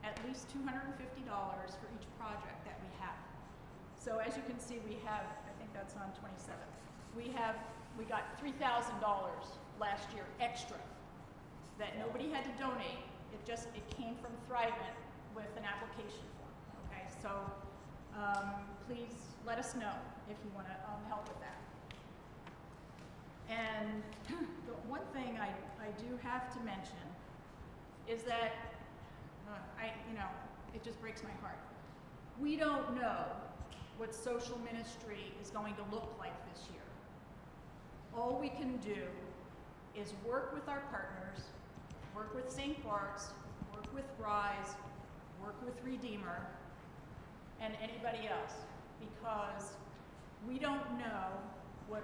at least $250 for each project that we have. So as you can see, we have, I think that's on 27. We got $3,000 last year extra that nobody had to donate. It came from Thrivent with an application form. Okay, so please let us know if you want to help with that. And the one thing I do have to mention is that it just breaks my heart. We don't know what social ministry is going to look like this year. All we can do is work with our partners, work with St. Bart's, work with RISE, work with Redeemer, and anybody else, because we don't know what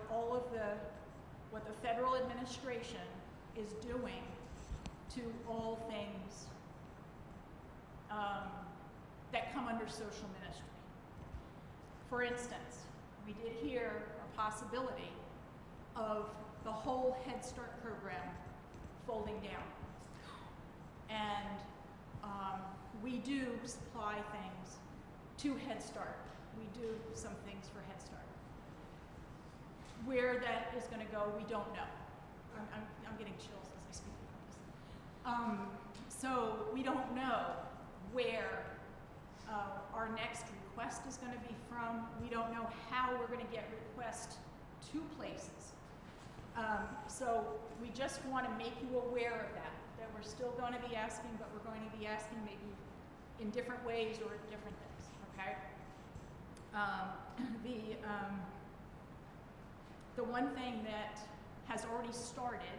what the federal administration is doing to all things that come under social ministry. For instance, we did hear a possibility of the whole Head Start program folding down. And we do supply things to Head Start. We do some things for Head Start. Where that is going to go, we don't know. I'm getting chills as I speak about this. So we don't know where our next request is going to be from. We don't know how we're going to get requests to places. So we just want to make you aware of that we're still going to be asking, but we're going to be asking maybe in different ways or different things, okay? The one thing that has already started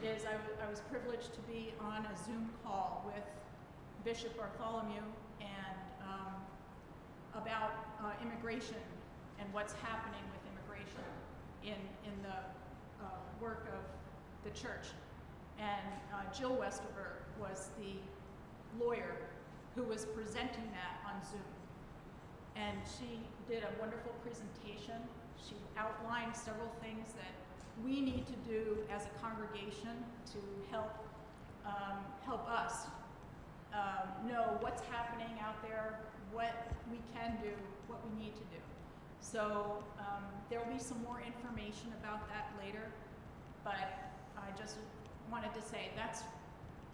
is I was privileged to be on a Zoom call with Bishop Bartholomew and about immigration and what's happening with immigration in the work of the church. And Jill Westerberg was the lawyer who was presenting that on Zoom. And she did a wonderful presentation. She outlined several things that we need to do as a congregation to help us know what's happening out there, what we can do, what we need to do. So there will be some more information about that later, but I just wanted to say that's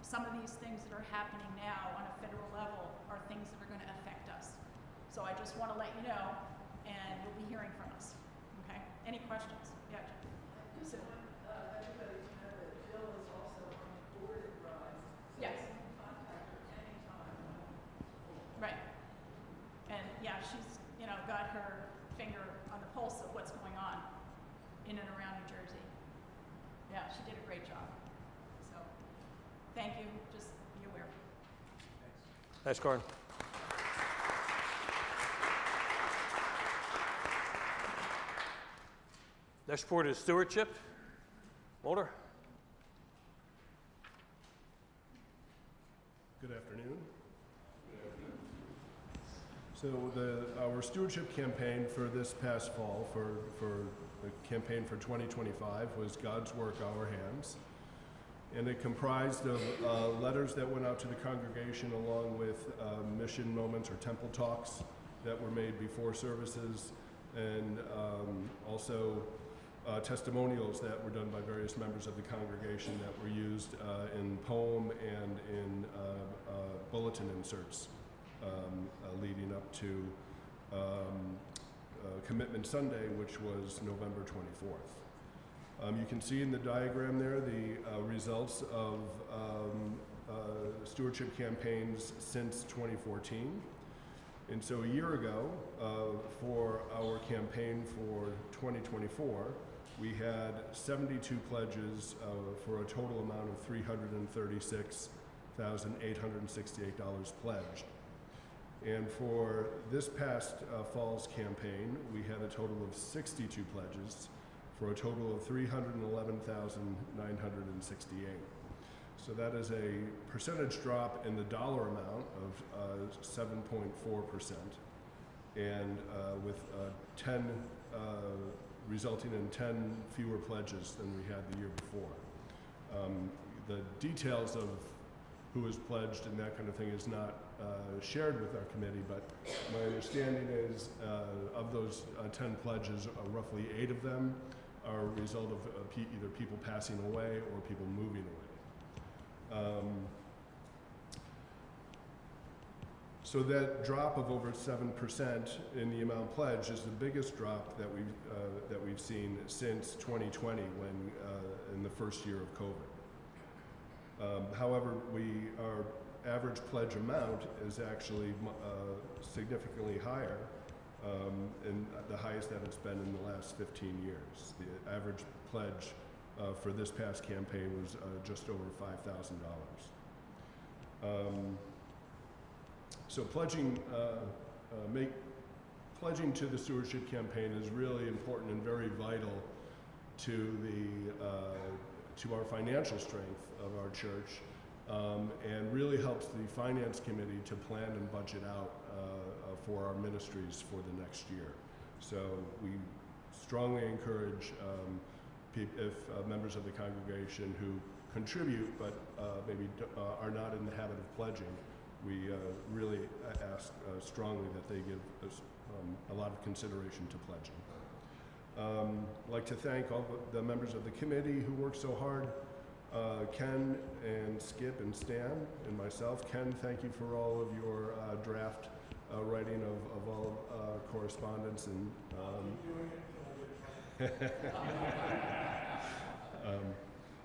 some of these things that are happening now on a federal level are things that are going to affect us. So I just want to let you know, and you'll be hearing from us. Okay? Any questions? Yeah. Just want everybody to know that Jill is also on the board at RISE. So yes. you can contact her anytime. Right. Thanks, Karin. Next report is stewardship. Mulder? Good afternoon. So our stewardship campaign for this past fall, for the campaign for 2025, was God's Work, Our Hands. And it comprised of letters that went out to the congregation along with mission moments or temple talks that were made before services, and also testimonials that were done by various members of the congregation that were used in poem and in bulletin inserts leading up to Commitment Sunday, which was November 24th. You can see in the diagram there the results of stewardship campaigns since 2014. And so a year ago, for our campaign for 2024, we had 72 pledges for a total amount of $336,868 pledged. And for this past fall's campaign, we had a total of 62 pledges for a total of $311,968. So that is a percentage drop in the dollar amount of 7.4%, and with 10 resulting in 10 fewer pledges than we had the year before. The details of who is pledged and that kind of thing is not shared with our committee, but my understanding is of those 10 pledges, roughly 8 of them are a result of either people passing away or people moving away. So that drop of over 7% in the amount pledged is the biggest drop that we've seen since 2020, when in the first year of COVID. However, our average pledge amount is actually significantly higher, and the highest that it's been in the last 15 years. The average pledge for this past campaign was just over $5,000. So pledging to the stewardship campaign is really important and very vital to our financial strength of our church, and really helps the finance committee to plan and budget out for our ministries for the next year. So we strongly encourage if members of the congregation who contribute but maybe are not in the habit of pledging, we really ask strongly that they give us a lot of consideration to pledging. I'd like to thank all the members of the committee who worked so hard, Ken and Skip and Stan and myself. Ken, thank you for all of your draft writing of all correspondence, and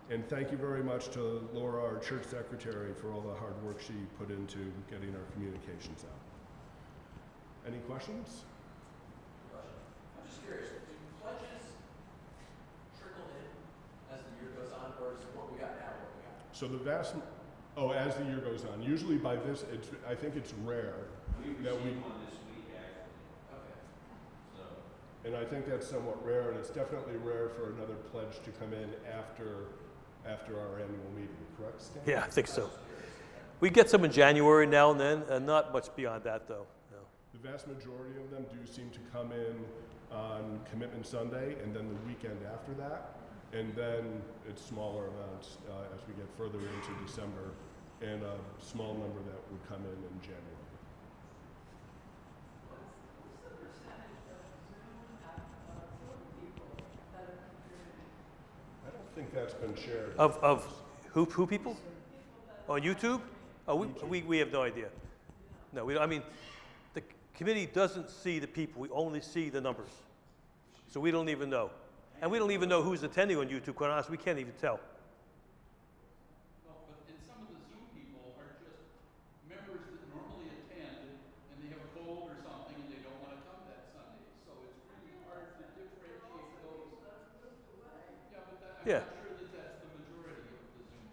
and thank you very much to Laura, our church secretary, for all the hard work she put into getting our communications out. Any questions? I'm just curious, do pledges trickle in as the year goes on, or is what we got now what we got? So the as the year goes on, usually by this, I think it's rare that we one this week, actually. Okay. So. And I think that's somewhat rare, and it's definitely rare for another pledge to come in after our annual meeting, correct, Stan? Yeah, I think so. We get some in January now and then, and not much beyond that, though. No. The vast majority of them do seem to come in on Commitment Sunday and then the weekend after that, and then it's smaller amounts as we get further into December, and a small number that would come in January. What's the percentage of Zoom people that are contributing? I don't think that's been shared. Of who people? On YouTube? Oh, we have no idea. No, we don't. I mean, the committee doesn't see the people. We only see the numbers. So we don't even know. And we don't even know who's attending on YouTube. Quite honestly, we can't even tell. Well, but and some of the Zoom people are just members that normally attend, and they have a cold or something, and they don't want to come that Sunday. So it's really hard to differentiate those. Yeah, but I'm Yeah. not sure that that's the majority of the Zoom.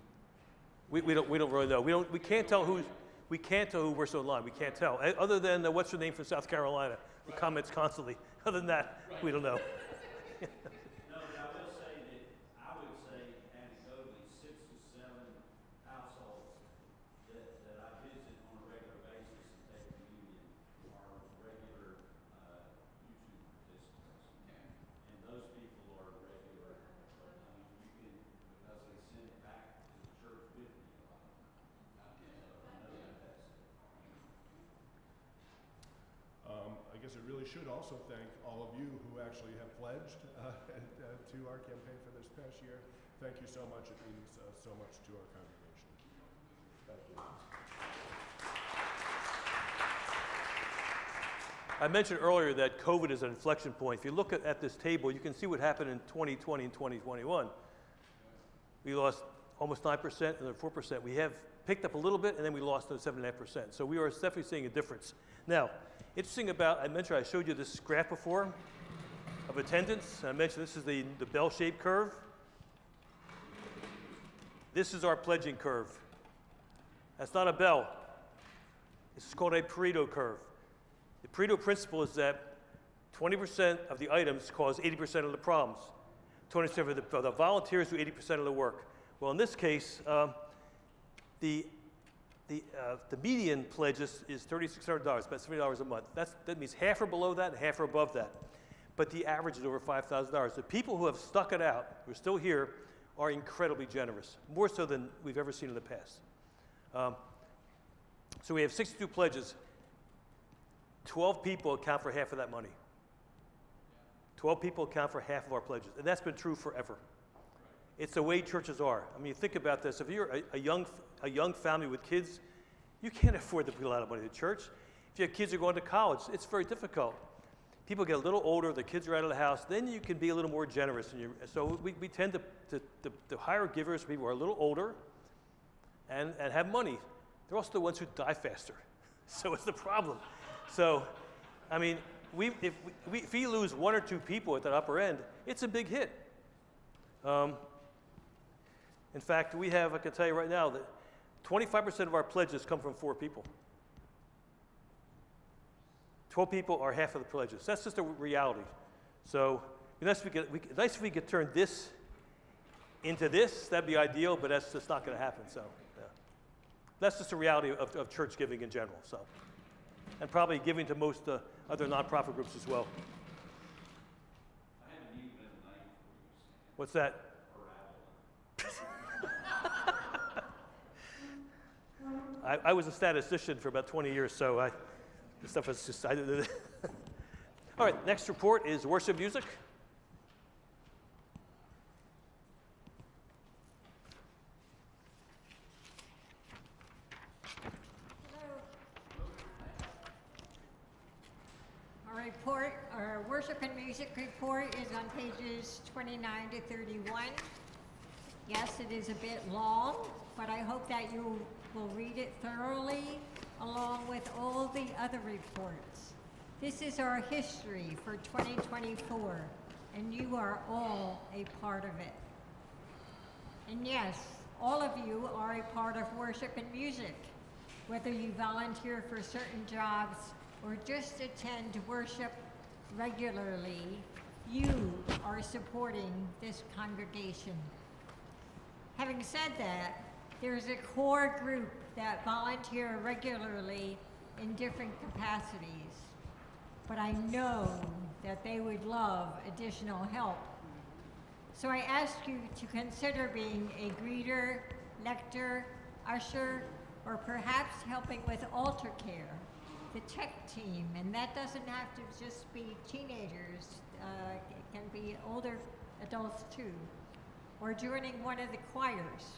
We don't really know. We can't tell who's We can't tell who works online. We can't tell. Other than what's her name from South Carolina, who comments constantly. Other than that, we don't know. No, but I will say that I would say anecdotally 6 to 7 households that I visit on a regular basis and take communion are regular YouTube participants. And those people are regular. I mean, you can, because they send it back to the church with me a lot of times. So I know that that's it. I guess I really should also thank all of you who actually have pledged to our campaign for this past year. Thank you so much. It means so much to our congregation. Thank you. I mentioned earlier that COVID is an inflection point. If you look at this table, you can see what happened in 2020 and 2021. We lost almost 9% and then 4%. We have picked up a little bit, and then we lost to 7.5%. So we are definitely seeing a difference. Now, interesting about, I showed you this graph before of attendance. I mentioned this is the bell-shaped curve. This is our pledging curve. That's not a bell. This is called a Pareto curve. The Pareto principle is that 20% of the items cause 80% of the problems. 20% of the volunteers do 80% of the work. Well, in this case, the median pledge is $3,600, about $70 a month. That means half are below that and half are above that. But the average is over $5,000. The people who have stuck it out, who are still here, are incredibly generous, more so than we've ever seen in the past. So we have 62 pledges. 12 people account for half of that money. 12 people account for half of our pledges, and that's been true forever. It's the way churches are. I mean, think about this. If you're a young family with kids, you can't afford to put a lot of money to church. If your kids are going to college, it's very difficult. People get a little older, the kids are out of the house, then you can be a little more generous. So we tend to hire givers, people who are a little older and have money. They're also the ones who die faster. So it's the problem. So, I mean, if we lose 1 or 2 people at that upper end, it's a big hit. In fact, I can tell you right now that 25% of our pledges come from 4 people. 12 people are half of the pledges. That's just a reality. So, nice if we could turn this into this. That'd be ideal, but that's just not going to happen. So, yeah. That's just a reality of church giving in general. So, and probably giving to most other nonprofit groups as well. I have a new name for you. What's that? I was a statistician for about 20 years, so this stuff is just, All right, next report is worship music. Our worship and music report is on pages 29 to 31. Yes, it is a bit long, but I hope that you will read it thoroughly along with all the other reports. This is our history for 2024, and you are all a part of it. And yes, all of you are a part of worship and music, whether you volunteer for certain jobs or just attend worship regularly, you are supporting this congregation. Having said that, there's a core group that volunteer regularly in different capacities, but I know that they would love additional help. So I ask you to consider being a greeter, lector, usher, or perhaps helping with altar care, the tech team, and that doesn't have to just be teenagers, it can be older adults too, or joining one of the choirs.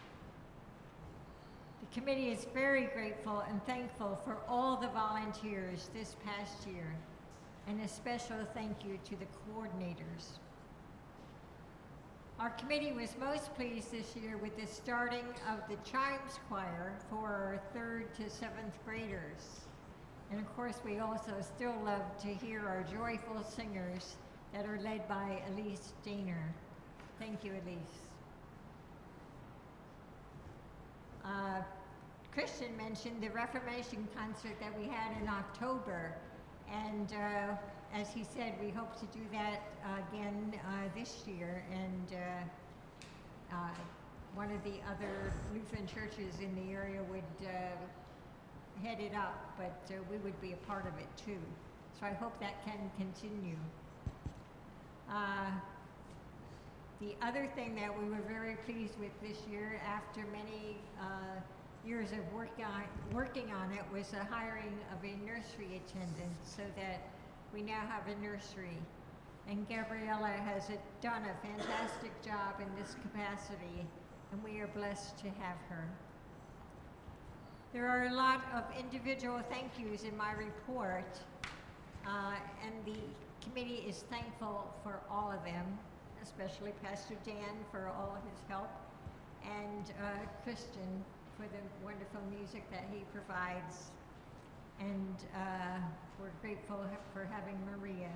The committee is very grateful and thankful for all the volunteers this past year, and a special thank you to the coordinators. Our committee was most pleased this year with the starting of the Chimes Choir for our 3rd to 7th graders. And of course, we also still love to hear our joyful singers that are led by Elise Daner. Thank you, Elise. Christian mentioned the Reformation concert that we had in October. And as he said, we hope to do that again this year. And one of the other Lutheran churches in the area would head it up, but we would be a part of it too. So I hope that can continue. The other thing that we were very pleased with this year, after many years of working on it, was the hiring of a nursery attendant, so that we now have a nursery. And Gabriella has done a fantastic job in this capacity, and we are blessed to have her. There are a lot of individual thank yous in my report, and the committee is thankful for all of them, especially Pastor Dan for all of his help, and Christian for the wonderful music that he provides. And we're grateful for having Maria.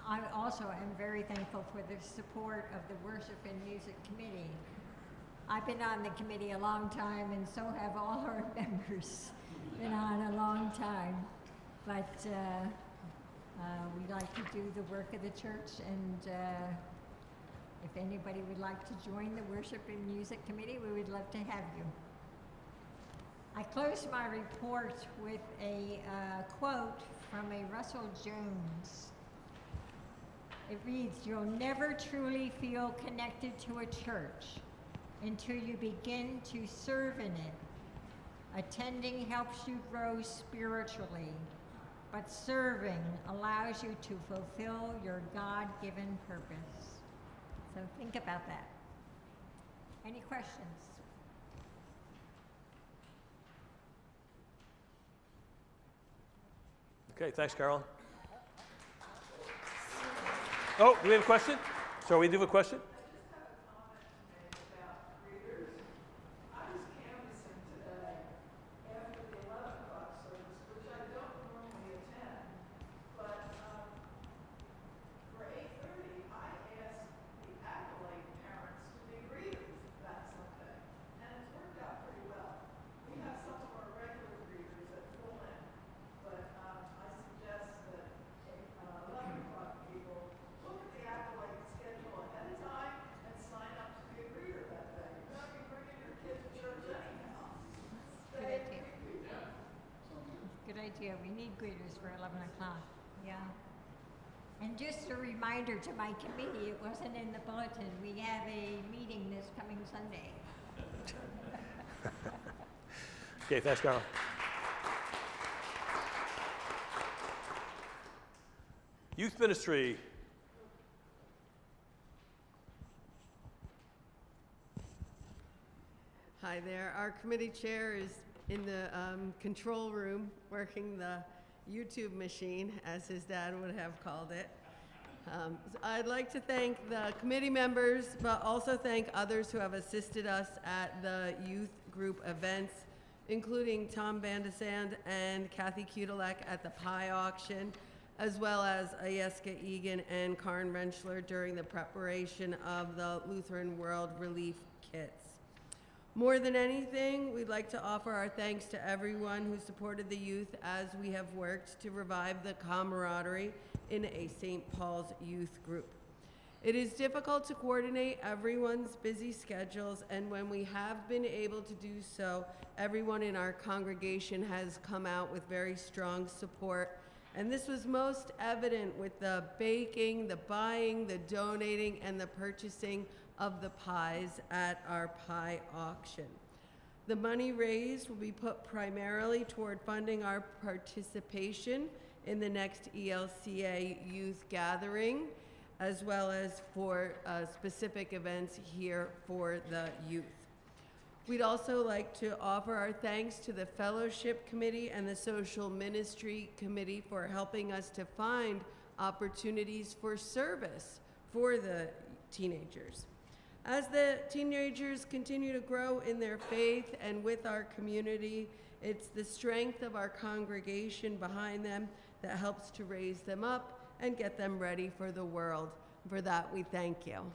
I also am very thankful for the support of the Worship and Music Committee. I've been on the committee a long time, and so have all our members been on a long time. But we like to do the work of the church, and if anybody would like to join the Worship and Music Committee, we would love to have you. I close my report with a quote from a Russell Jones. It reads, "You'll never truly feel connected to a church until you begin to serve in it. Attending helps you grow spiritually, but serving allows you to fulfill your God-given purpose." So think about that. Any questions? Okay, thanks, Carolyn. Oh, do we have a question? So we do have a question? idea. We need greeters for 11 o'clock. Yeah. And just a reminder to my committee, it wasn't in the bulletin. We have a meeting this coming Sunday. Okay, thanks, Carl. Youth ministry. Hi there. Our committee chair is in the control room working the YouTube machine, as his dad would have called it. So I'd like to thank the committee members, but also thank others who have assisted us at the youth group events, including Tom Vandesand and Kathy Kudelek at the pie auction, as well as Ayeska Egan and Karen Rentschler during the preparation of the Lutheran World Relief Kits. More than anything, we'd like to offer our thanks to everyone who supported the youth as we have worked to revive the camaraderie in a St. Paul's youth group. It is difficult to coordinate everyone's busy schedules, and when we have been able to do so, everyone in our congregation has come out with very strong support. And this was most evident with the baking, the buying, the donating, and the purchasing of the pies at our pie auction. The money raised will be put primarily toward funding our participation in the next ELCA youth gathering, as well as for specific events here for the youth. We'd also like to offer our thanks to the Fellowship Committee and the Social Ministry Committee for helping us to find opportunities for service for the teenagers. As the teenagers continue to grow in their faith and with our community, it's the strength of our congregation behind them that helps to raise them up and get them ready for the world. For that, we thank you.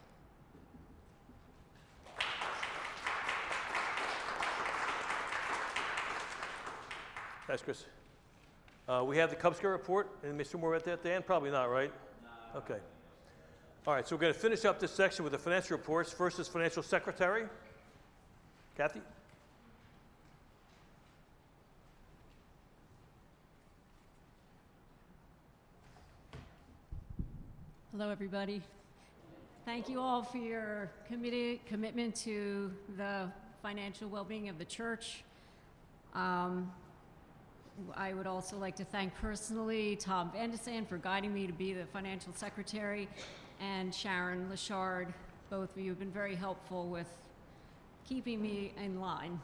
Thanks, Chris. We have the Cub Scout report. And Mr. Moore about that, Dan? Probably not, right? No. Okay. All right, so we're going to finish up this section with the financial reports. First is Financial Secretary. Kathy? Hello, everybody. Thank you all for your commitment to the financial well-being of the church. I would also like to thank personally Tom Vandesand for guiding me to be the financial secretary, and Sharon Lashard. Both of you have been very helpful with keeping me in line,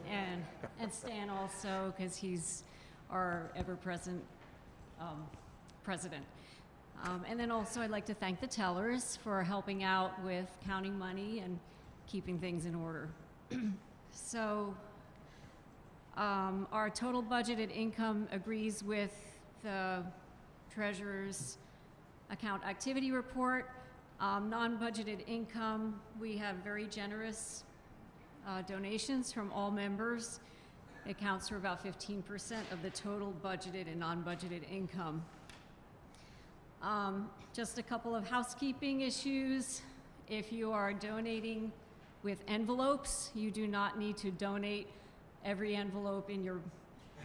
and Stan also, because he's our ever-present president. And then also I'd like to thank the tellers for helping out with counting money and keeping things in order. So our total budgeted income agrees with the treasurer's account activity report. Non-budgeted income, we have very generous donations from all members. It accounts for about 15% of the total budgeted and non-budgeted income. Just a couple of housekeeping issues. If you are donating with envelopes, you do not need to donate every envelope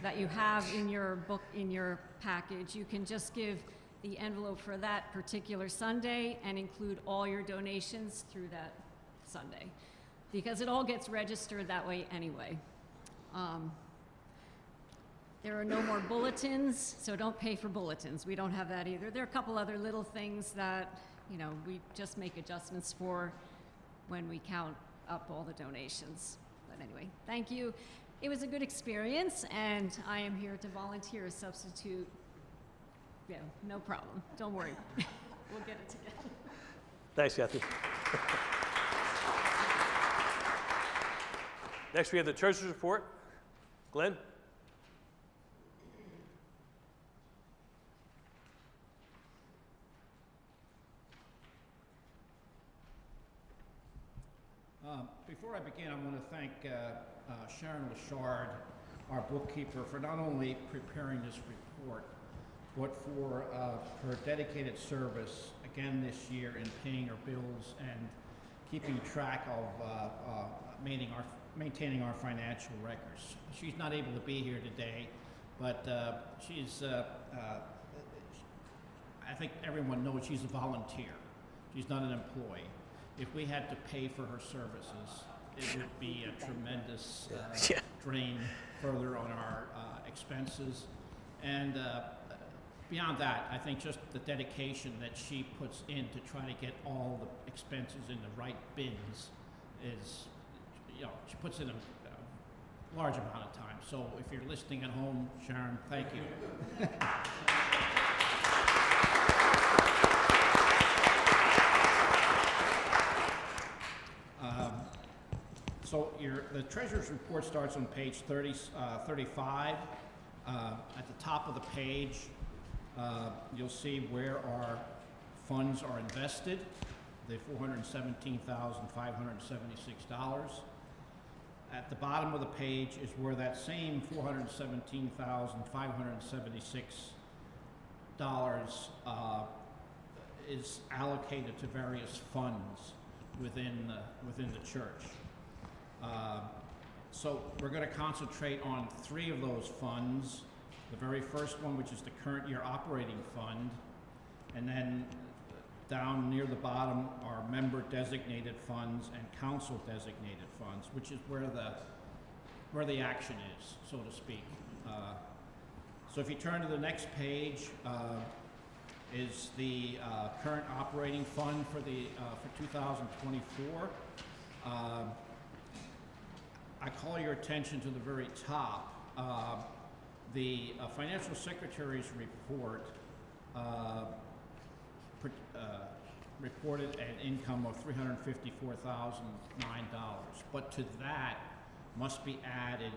that you have in your book, in your package. You can just give the envelope for that particular Sunday and include all your donations through that Sunday, because it all gets registered that way anyway. There are no more bulletins, so don't pay for bulletins. We don't have that either. There are a couple other little things that, we just make adjustments for when we count up all the donations. But anyway, thank you. It was a good experience, and I am here to volunteer as substitute. Yeah, no problem. Don't worry. We'll get it together. Thanks, Kathy. Next, we have the treasurer's report. Glenn? Before I begin, I want to thank Sharon Lashard, our bookkeeper, for not only preparing this report, but for her dedicated service again this year in paying her bills and keeping track of maintaining our financial records. She's not able to be here today, but she's, I think everyone knows she's a volunteer. She's not an employee. If we had to pay for her services, it would be a tremendous drain further on our expenses. And beyond that, I think just the dedication that she puts in to try to get all the expenses in the right bins is, she puts in a large amount of time. So if you're listening at home, Sharon, thank you. So the treasurer's report starts on page 35. At the top of the page, you'll see where our funds are invested, the $417,576. At the bottom of the page is where that same $417,576 is allocated to various funds within the church. So we're going to concentrate on 3 of those funds. The very first one, which is the current year operating fund, and then down near the bottom are member designated funds and council designated funds, which is where the action is, so to speak. So if you turn to the next page, is the current operating fund for 2024. I call your attention to the very top. The financial secretary's report reported an income of $354,009, but to that must be added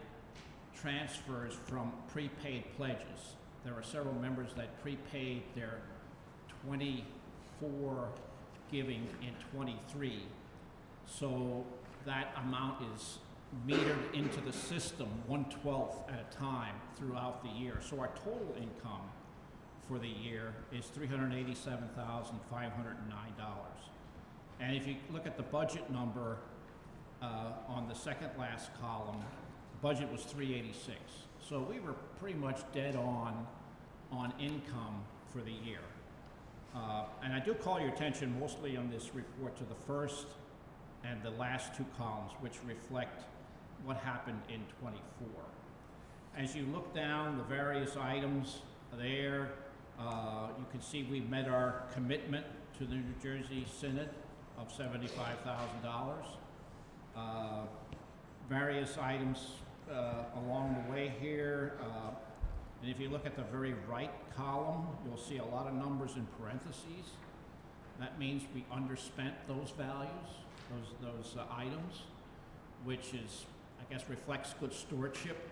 transfers from prepaid pledges. There are several members that prepaid their 24 giving in 23, so that amount is metered into the system 1/12 at a time throughout the year. So our total income for the year is $387,509. And if you look at the budget number on the second last column, the budget was 386. So we were pretty much dead on income for the year. And I do call your attention mostly on this report to the first and the last two columns, which reflect what happened in '24. As you look down the various items there, you can see we met our commitment to the New Jersey Synod of $75,000. Various items along the way here. And if you look at the very right column, you'll see a lot of numbers in parentheses. That means we underspent those values, those items, which is, I guess, reflects good stewardship.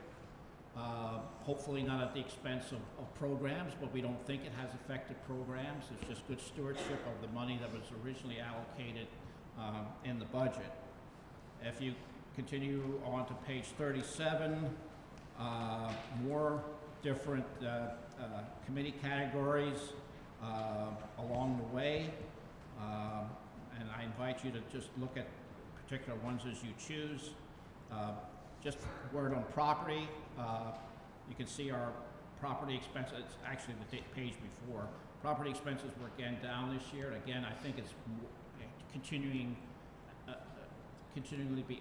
Hopefully not at the expense of programs, but we don't think it has affected programs. It's just good stewardship of the money that was originally allocated in the budget. If you continue on to page 37, more different committee categories along the way. And I invite you to just look at particular ones as you choose. Just a word on property. You can see our property expenses, it's actually the page before. Property expenses were again down this year. And again, I think it's continually be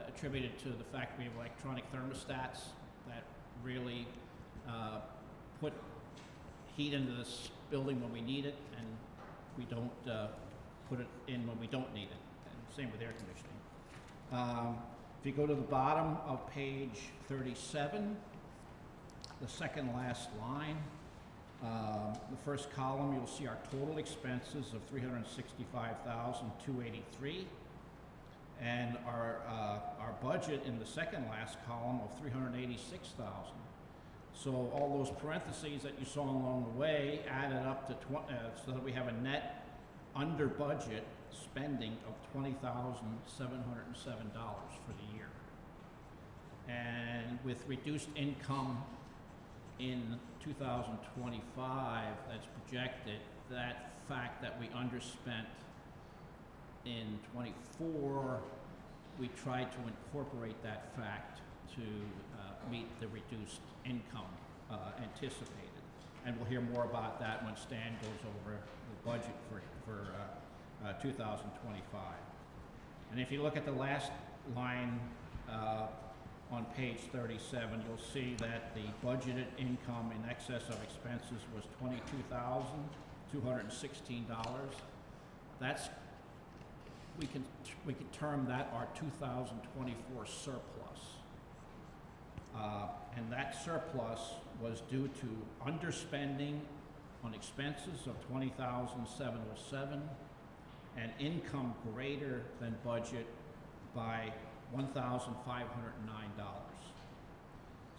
attributed to the fact we have electronic thermostats that really put heat into this building when we need it, and we don't put it in when we don't need it. And same with air conditioning. If you go to the bottom of page 37, the second last line, the first column, you'll see our total expenses of $365,283, and our budget in the second last column of $386,000. So all those parentheses that you saw along the way added up to so that we have a net under budget spending of $20,707 for the year. And with reduced income in 2025 that's projected, that fact that we underspent in '24, we tried to incorporate that fact to meet the reduced income anticipated. And we'll hear more about that when Stan goes over the budget for 2025. And if you look at the last line on page 37, you'll see that the budgeted income in excess of expenses was $22,216. That's, we can term that our 2024 surplus. And that surplus was due to underspending on expenses of $20,707 and income greater than budget by $1,509.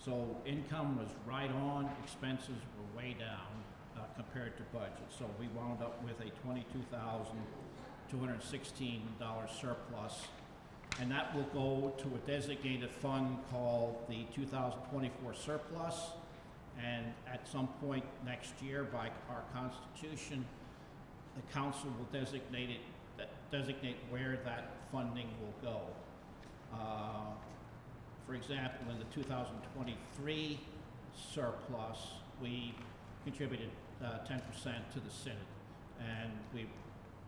So income was right on, expenses were way down compared to budget. So we wound up with a $22,216 surplus, and that will go to a designated fund called the 2024 surplus. And at some point next year, by our Constitution, the council will designate where that funding will go. For example, in the 2023 surplus, we contributed 10% to the Synod, and we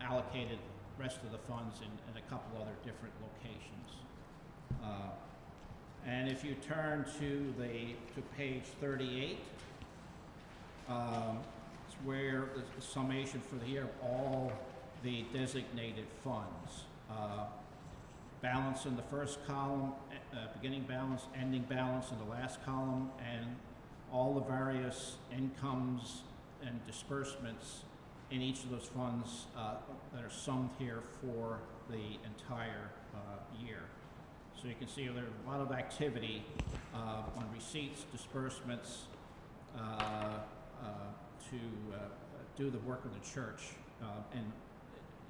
allocated the rest of the funds in a couple other different locations. And if you turn to page 38, it's where the summation for the year of all the designated funds. Balance in the first column, beginning balance, ending balance in the last column, and all the various incomes and disbursements in each of those funds that are summed here for the entire year. So you can see there's a lot of activity on receipts, disbursements, to do the work of the church. And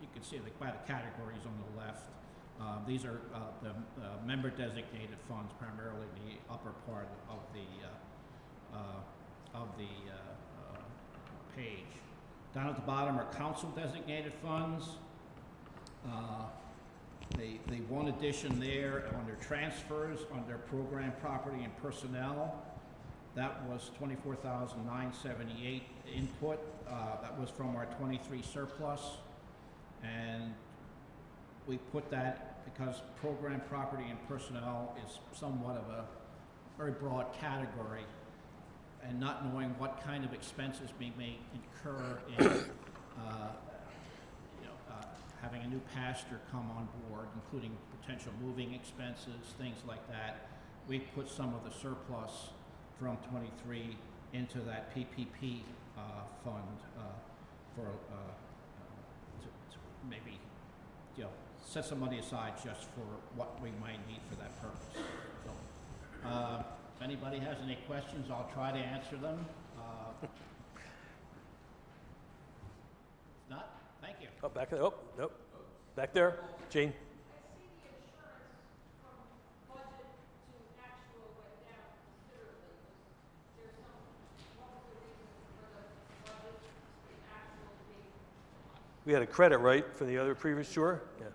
you can see by the categories on the left These are the member-designated funds, primarily the upper part of the page. Down at the bottom are council-designated funds. The one addition there under transfers, under program, property, and personnel, that was $24,978 input. That was from our 23 surplus, and we put that because program, property, and personnel is somewhat of a very broad category, and not knowing what kind of expenses we may incur in having a new pastor come on board, including potential moving expenses, things like that. We put some of the surplus from 23 into that PPP fund for to maybe set some money aside just for what we might need for that purpose. So, if anybody has any questions, I'll try to answer them. If not, thank you. Oh, back there. Oh, nope. Back there. Jane. We had a credit, right, for the other previous, sure? Yeah.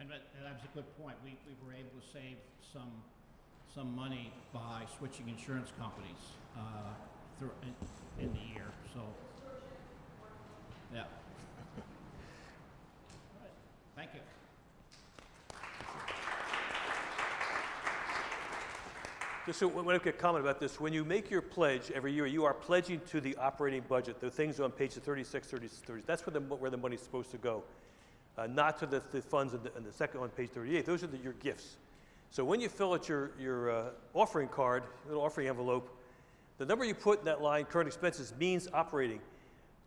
And that's a good point. We were able to save some money by switching insurance companies in the year. So, yeah. All right. Thank you. Just so when I get a comment about this, when you make your pledge every year, you are pledging to the operating budget. The things on pages 36, 30, that's where the money's supposed to go. Not to the funds in the second on page 38. Those are your gifts. So when you fill out your offering card, little offering envelope, the number you put in that line, current expenses, means operating.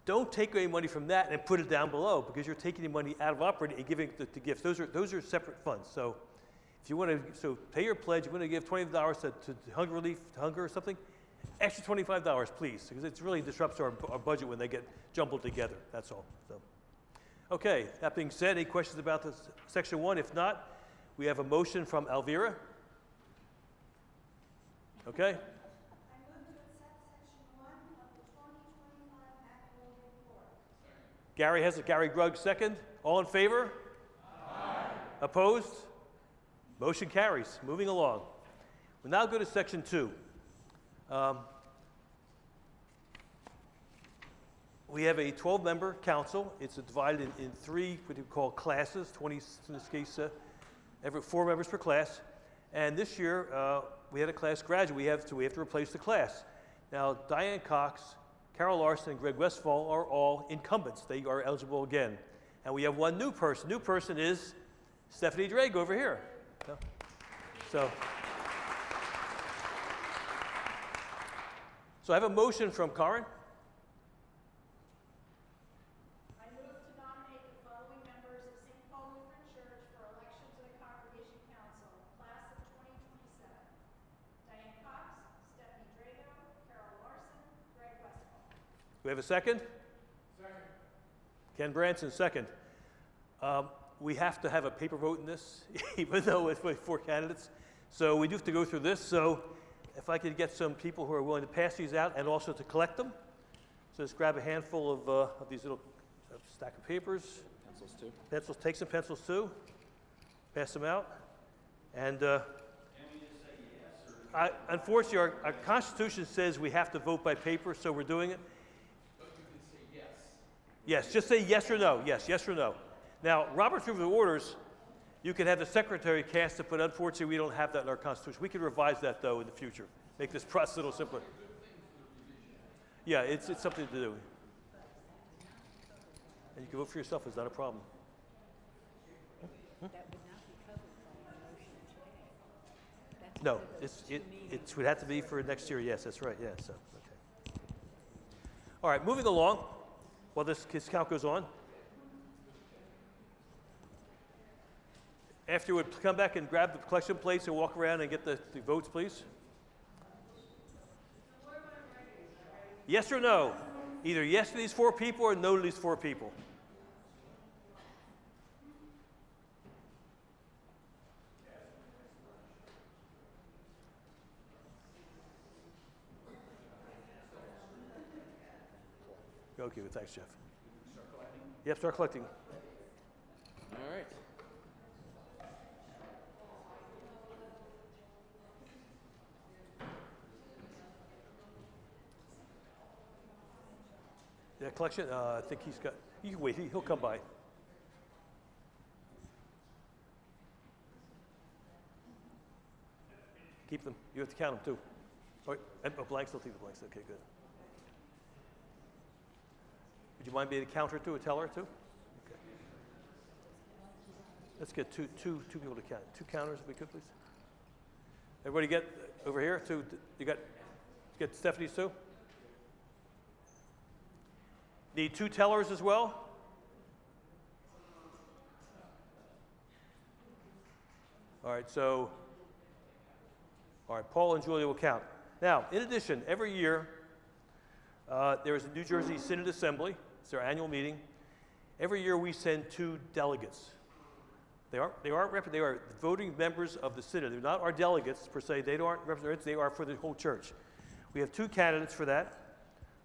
Don't take any money from that and put it down below, because you're taking the money out of operating and giving it to gifts. Those are separate funds. So if you want to, pay your pledge. You want to give $20 to hunger relief, to hunger or something, extra $25, please, because it really disrupts our budget when they get jumbled together. That's all. So. Okay, that being said, any questions about this section 1? If not, we have a motion from Elvira. Okay. I move to accept section 1 of the 2025 annual report. Gary has it. Gary Grugg, second. All in favor? Aye. Opposed? Motion carries. Moving along. We'll now go to section 2. We have a 12-member council. It's divided in 3 what we call classes, 20 in this case, every 4 members per class. And this year, we had a class graduate, so we have to replace the class. Now, Diane Cox, Carol Larson, and Greg Westfall are all incumbents. They are eligible again. And we have one new person. New person is Stephanie Drake over here. So I have a motion from Karen. I move to nominate the following members of St. Paul Lutheran Church for election to the Congregation Council, class of 2027. Diane Cox, Stephanie Drago, Carol Larson, Greg Westfall. Do we have a second? Second. Ken Branson, second. We have to have a paper vote in this, even though it's 4 candidates. So we do have to go through this. So if I could get some people who are willing to pass these out and also to collect them. So just grab a handful of these little stack of papers. Pencils too. Pencils, take some pencils too. Pass them out. And unfortunately, our Constitution says we have to vote by paper, so we're doing it. But you can say yes. Yes, just say yes or no. Yes, yes or no. Now, Robert's Rules of Orders, you can have the secretary cast it, but unfortunately, we don't have that in our Constitution. We can revise that, though, in the future. Make this process a little simpler. Yeah, it's something to do. And you can vote for yourself. It's not a problem. No, it would have to be for next year. Yes, that's right. Yeah, so, okay. All right, moving along while this count goes on. After you would come back and grab the collection plates and walk around and get the votes, please. Yes or no? Either yes to these 4 people or no to these 4 people. Okay, well, thanks, Jeff. Yep, start collecting. All right. Yeah, collection, I think he's got, you can wait, he'll come by. Keep them, you have to count them too. Oh, blanks, they'll take the blanks, okay, good. Would you mind being a counter too, a teller too? Okay. Let's get two people to count. 2 counters if we could, please. Everybody get over here, you get Stephanie's too? Need 2 tellers as well? All right, Paul and Julia will count. Now, in addition, every year, there is a New Jersey Synod Assembly. It's their annual meeting. Every year we send 2 delegates. They are voting members of the Synod. They're not our delegates per se. They aren't representatives. They are for the whole church. We have 2 candidates for that.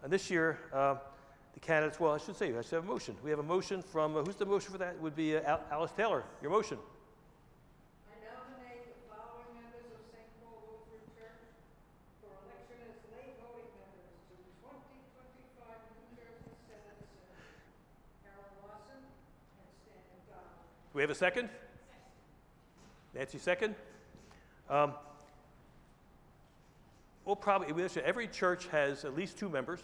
And this year, the candidates, well, I should say, I should have a motion. We have a motion from, who's the motion for that? It would be Alice Taylor. Your motion. I nominate the following members of St. Paul Lutheran Church for election as lay voting members to the 2025 New Jersey Synod Assembly. Carol Lawson and Stan McDonald. Do we have a second? Nancy, second. We'll probably, every church has at least 2 members,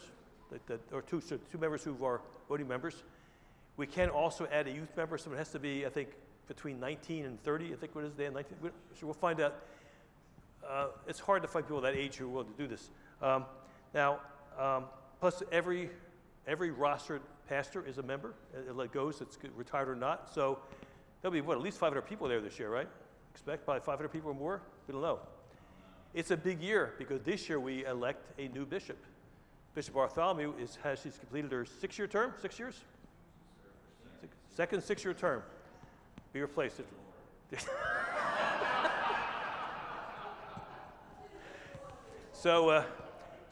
or two members who are voting members. We can also add a youth member. Someone has to be, I think, between 19 and 30. I think what is they 19? So we'll find out. It's hard to find people that age who are willing to do this. Plus every rostered pastor is a member. It goes, it's retired or not. So there'll be at least 500 people there this year, right? Expect probably 500 people or more. We don't know. It's a big year because this year we elect a new bishop. Bishop Bartholomew she's completed her 6-year term, 6 years? Second 6-year term. Be replaced. So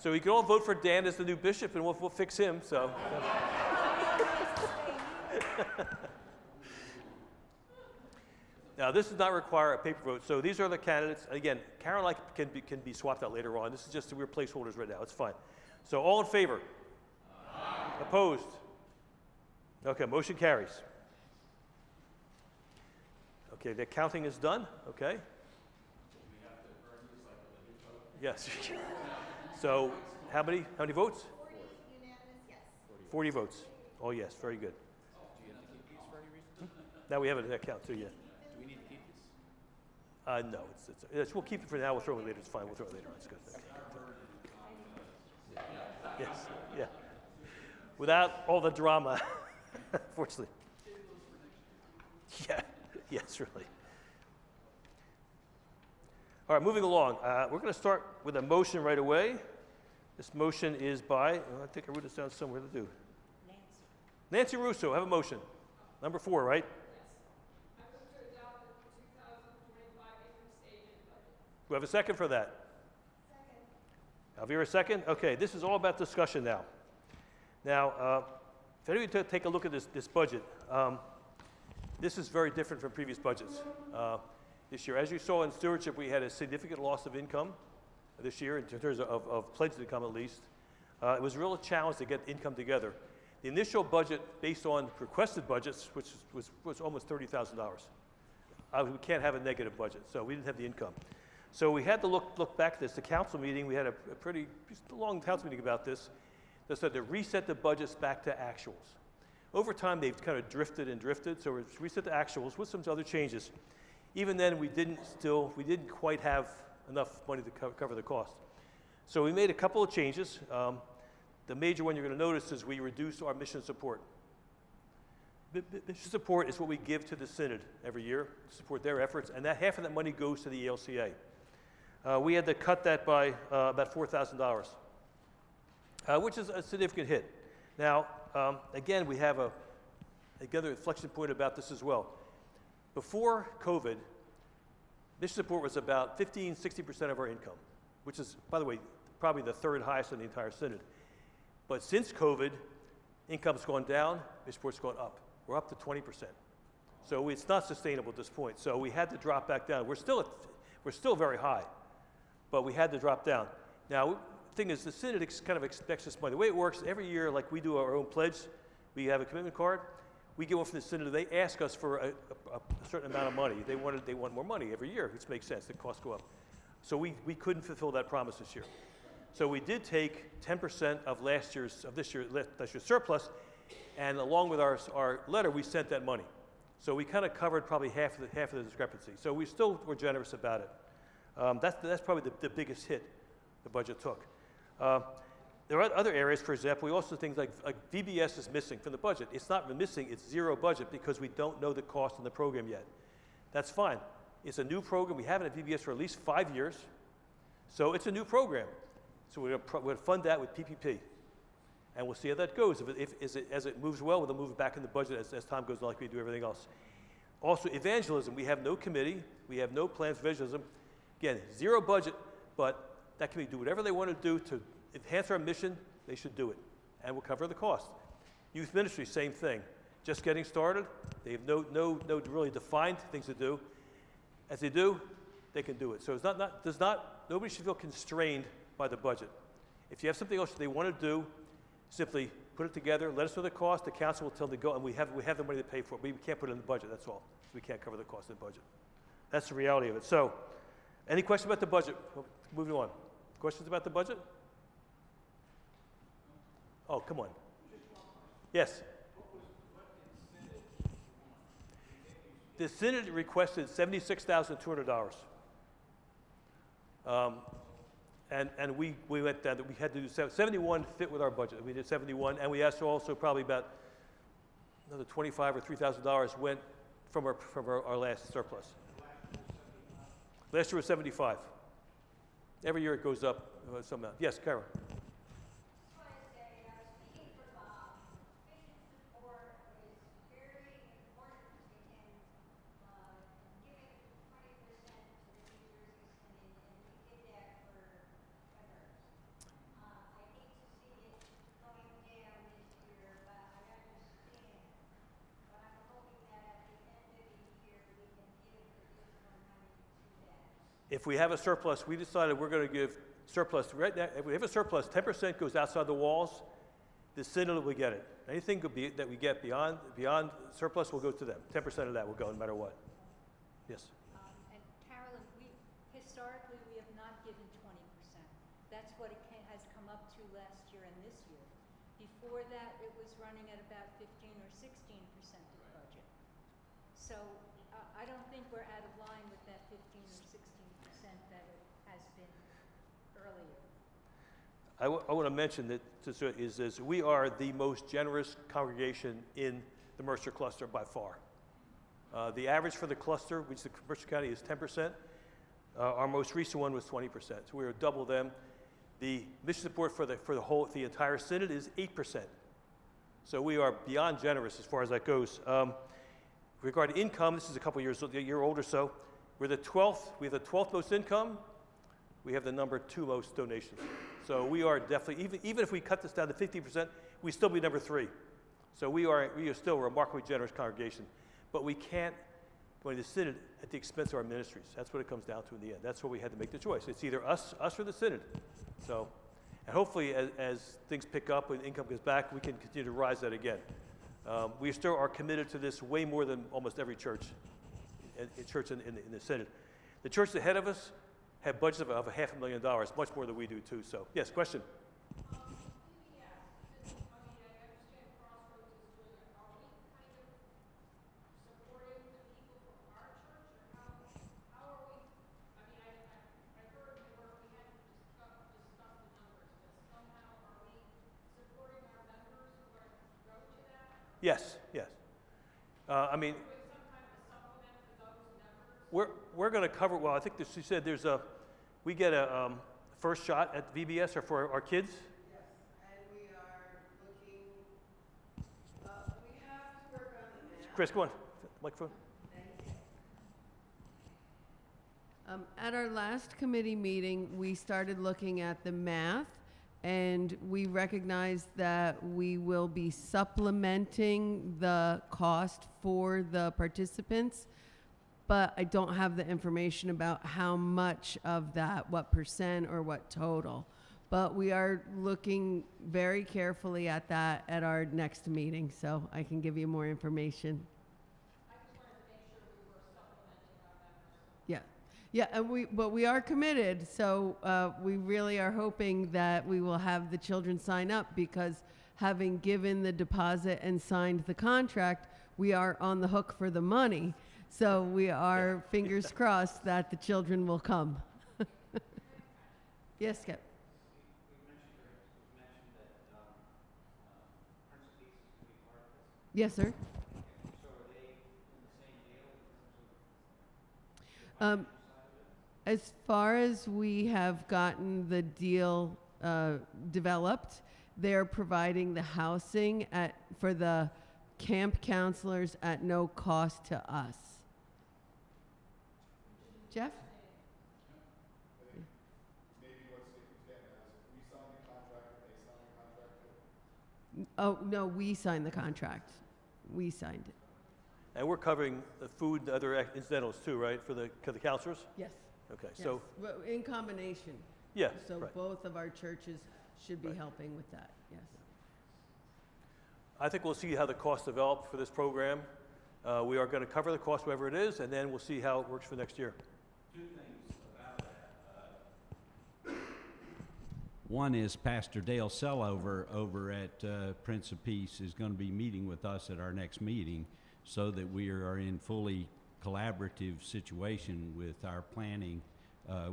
we can all vote for Dan as the new bishop and we'll fix him, so. Now, this does not require a paper vote. So these are the candidates. Again, Caroline can be swapped out later on. This is just we're placeholders right now. It's fine. So all in favor? Aye. Opposed? Okay, motion carries. Okay, the counting is done. Okay. Yes. So how many votes? 40 unanimous yes. 40 votes. Oh yes, very good. Do you have to keep these for any reason? Now we have an account too, yeah. Do we need to keep these? No, we'll keep it for now. We'll throw it later. It's fine. We'll throw it later. It's good. Okay. Yes, yeah. Without all the drama, fortunately. Yeah, yes, really. All right, moving along. We're going to start with a motion right away. This motion is by, I think I wrote this down somewhere to do. Nancy Russo, have a motion. Number 4, right? I move to adopt the 2025 income statement budget. Do we have a second for that? Elvira, second? Okay, this is all about discussion now. Now, if anybody take a look at this budget, this is very different from previous budgets this year. As you saw in stewardship, we had a significant loss of income this year in terms of pledged income at least. It was a real challenge to get income together. The initial budget, based on requested budgets, which was almost $30,000. We can't have a negative budget, so we didn't have the income. So we had to look back at this. The council meeting, we had a pretty long council meeting about this. They said to reset the budgets back to actuals. Over time, they've kind of drifted and drifted, so we reset the actuals with some other changes. Even then, we didn't quite have enough money to cover the cost. So we made a couple of changes. The major one you're going to notice is we reduced our mission support. mission support is what we give to the Synod every year to support their efforts, and that half of that money goes to the ELCA. We had to cut that by about $4,000, which is a significant hit. Now, again, we have another inflection point about this as well. Before COVID, mission support was about 15–60% of our income, which is, by the way, probably the third highest in the entire Synod. But since COVID, income's gone down, mission support's gone up. We're up to 20%. So it's not sustainable at this point. So we had to drop back down. We're still very high, but we had to drop down. Now, the thing is, the Synod kind of expects this money. The way it works, every year, like we do our own pledge, we have a commitment card. We get one from the Synod. They ask us for a certain amount of money. They want more money every year, which makes sense. The costs go up. So we couldn't fulfill that promise this year. So we did take 10% of last year's surplus, and along with our letter, we sent that money. So we kind of covered probably half of the discrepancy. So we still were generous about it. That's probably the biggest hit the budget took. There are other areas, for example, we also things like VBS is missing from the budget. It's not missing, it's zero budget because we don't know the cost of the program yet. That's fine. It's a new program. We haven't had VBS for at least 5 years. So it's a new program. So we're going to fund that with PPP. And we'll see how that goes. As it moves well, we'll move it back in the budget as time goes on like we do everything else. Also, evangelism. We have no committee. We have no plans for evangelism. Again, zero budget, but that committee do whatever they want to do to enhance our mission. They should do it, and we'll cover the cost. Youth ministry, same thing. Just getting started. They have no really defined things to do. As they do, they can do it. So it's nobody should feel constrained by the budget. If you have something else they want to do, simply put it together, let us know the cost, the council will tell them to go, and we have the money to pay for it. We can't put it in the budget, that's all. So we can't cover the cost of the budget. That's the reality of it. So, any questions about the budget? Moving on. Questions about the budget? Oh, come on. Yes. The Synod requested $76,200. And we went down, we had to do 71 fit with our budget. We did 71, and we asked also probably about another $25,000 or $3,000 went from our last surplus. Last year was 75. Every year it goes up some amount. Yes, Carol. If we have a surplus, we decided we're going to give surplus. Right now, if we have a surplus, 10% goes outside the walls. The Synod will get it. Anything that we get beyond surplus will go to them. 10% of that will go no matter what. Yes? And Carolyn, historically, we have not given 20%. That's what it has come up to last year and this year. Before that, it was running at about 15 or 16% of the budget. So I don't think we're out of line with that 15 or 16% that it has been earlier. I want to mention that is we are the most generous congregation in the Mercer cluster by far. The average for the cluster, which the Mercer County, is 10%. Our most recent one was 20%. So we are double them. The mission support for the entire Synod is 8%. So we are beyond generous as far as that goes. Regarding income, this is a year old or so. We're the 12th. We have the 12th most income. We have the number 2 most donations. So we are definitely, even if we cut this down to 50%, we still be number 3. So we are still a remarkably generous congregation. But we can't go into the Synod at the expense of our ministries. That's what it comes down to in the end. That's where we had to make the choice. It's either us or the Synod. So, and hopefully as things pick up and income goes back, we can continue to rise that again. We still are committed to this way more than almost every church in the Synod. The churches ahead of us have budgets of $500,000, much more than we do too. So, yes, question? Yes, yes. I mean, we're going to cover, well, I think this, she said there's a, we get a first shot at VBS or for our kids. Yes, and we are looking, we have to work on the math. Chris, go on, microphone. At our last committee meeting, we started looking at the math, and we recognized that we will be supplementing the cost for the participants, but I don't have the information about how much of that, what percent or what total. But we are looking very carefully at that at our next meeting, so I can give you more information. Yeah. Yeah, and but we are committed, so we really are hoping that we will have the children sign up, because having given the deposit and signed the contract, we are on the hook for the money. So we are fingers crossed that the children will come. Yes, Skip. Yes, sir. As far as we have gotten the deal developed, they're providing the housing for the camp counselors at no cost to us. Jeff? Maybe what Stephen's getting at is if we sign the contract, or they sign the contract too. Oh, no, we signed the contract. We signed it. And we're covering the food and other incidentals too, right, for the counselors? Yes. Okay, Yes. so, Well, in combination. yeah, So right. both of our churches should be Right. helping with that, yes. I think we'll see how the costs develop for this program. We are going to cover the cost, whatever it is, and then we'll see how it works for next year. Two things about that. One is Pastor Dale Sellover over at Prince of Peace is going to be meeting with us at our next meeting, so that we are in fully collaborative situation with our planning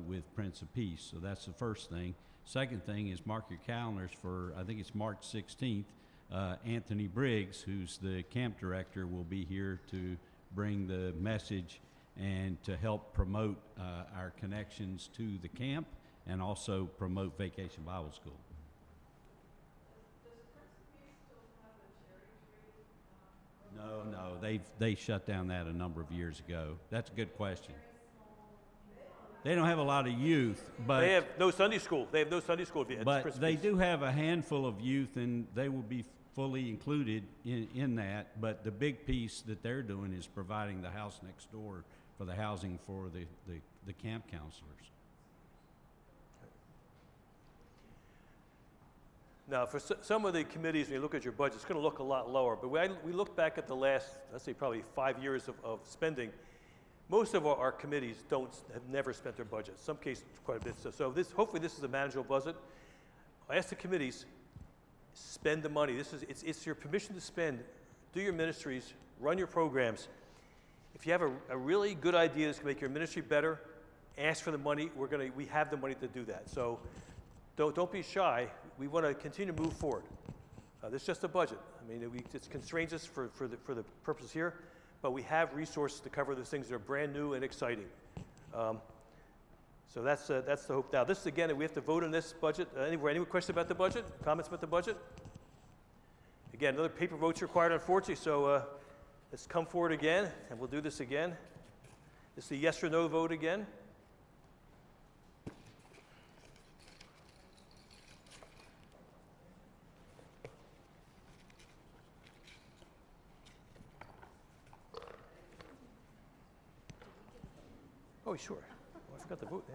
with Prince of Peace. So that's the first thing. Second thing is mark your calendars for, I think it's March 16th. Anthony Briggs, who's the camp director, will be here to bring the message and to help promote our connections to the camp and also promote Vacation Bible School. No, they shut down that a number of years ago. That's a good question. They don't have a lot of youth, but They have no Sunday school. They have no Sunday school. At but Prince of they Peace. do have a handful of youth, and they will be fully included in that. But the big piece that they're doing is providing the house next door for the housing for the camp counselors. Now, for some of the committees, when you look at your budget, it's going to look a lot lower. But we look back at the last, let's say, probably 5 years of spending. Most of our committees have never spent their budget. Some cases, quite a bit. So hopefully this is a manageable budget. I ask the committees, spend the money. It's your permission to spend. Do your ministries, run your programs. If you have a really good idea that's going to make your ministry better, ask for the money. We have the money to do that. So don't be shy. We want to continue to move forward. This is just a budget. I mean, it constrains us for the purposes here, but we have resources to cover the things that are brand new and exciting. So that's the hope. Now, this is, again, we have to vote on this budget. Any questions about the budget? Comments about the budget? Again, another paper vote's required, unfortunately, so let's come forward again, and we'll do this again. This is the yes or no vote again. Oh, sure. Oh, I forgot to vote.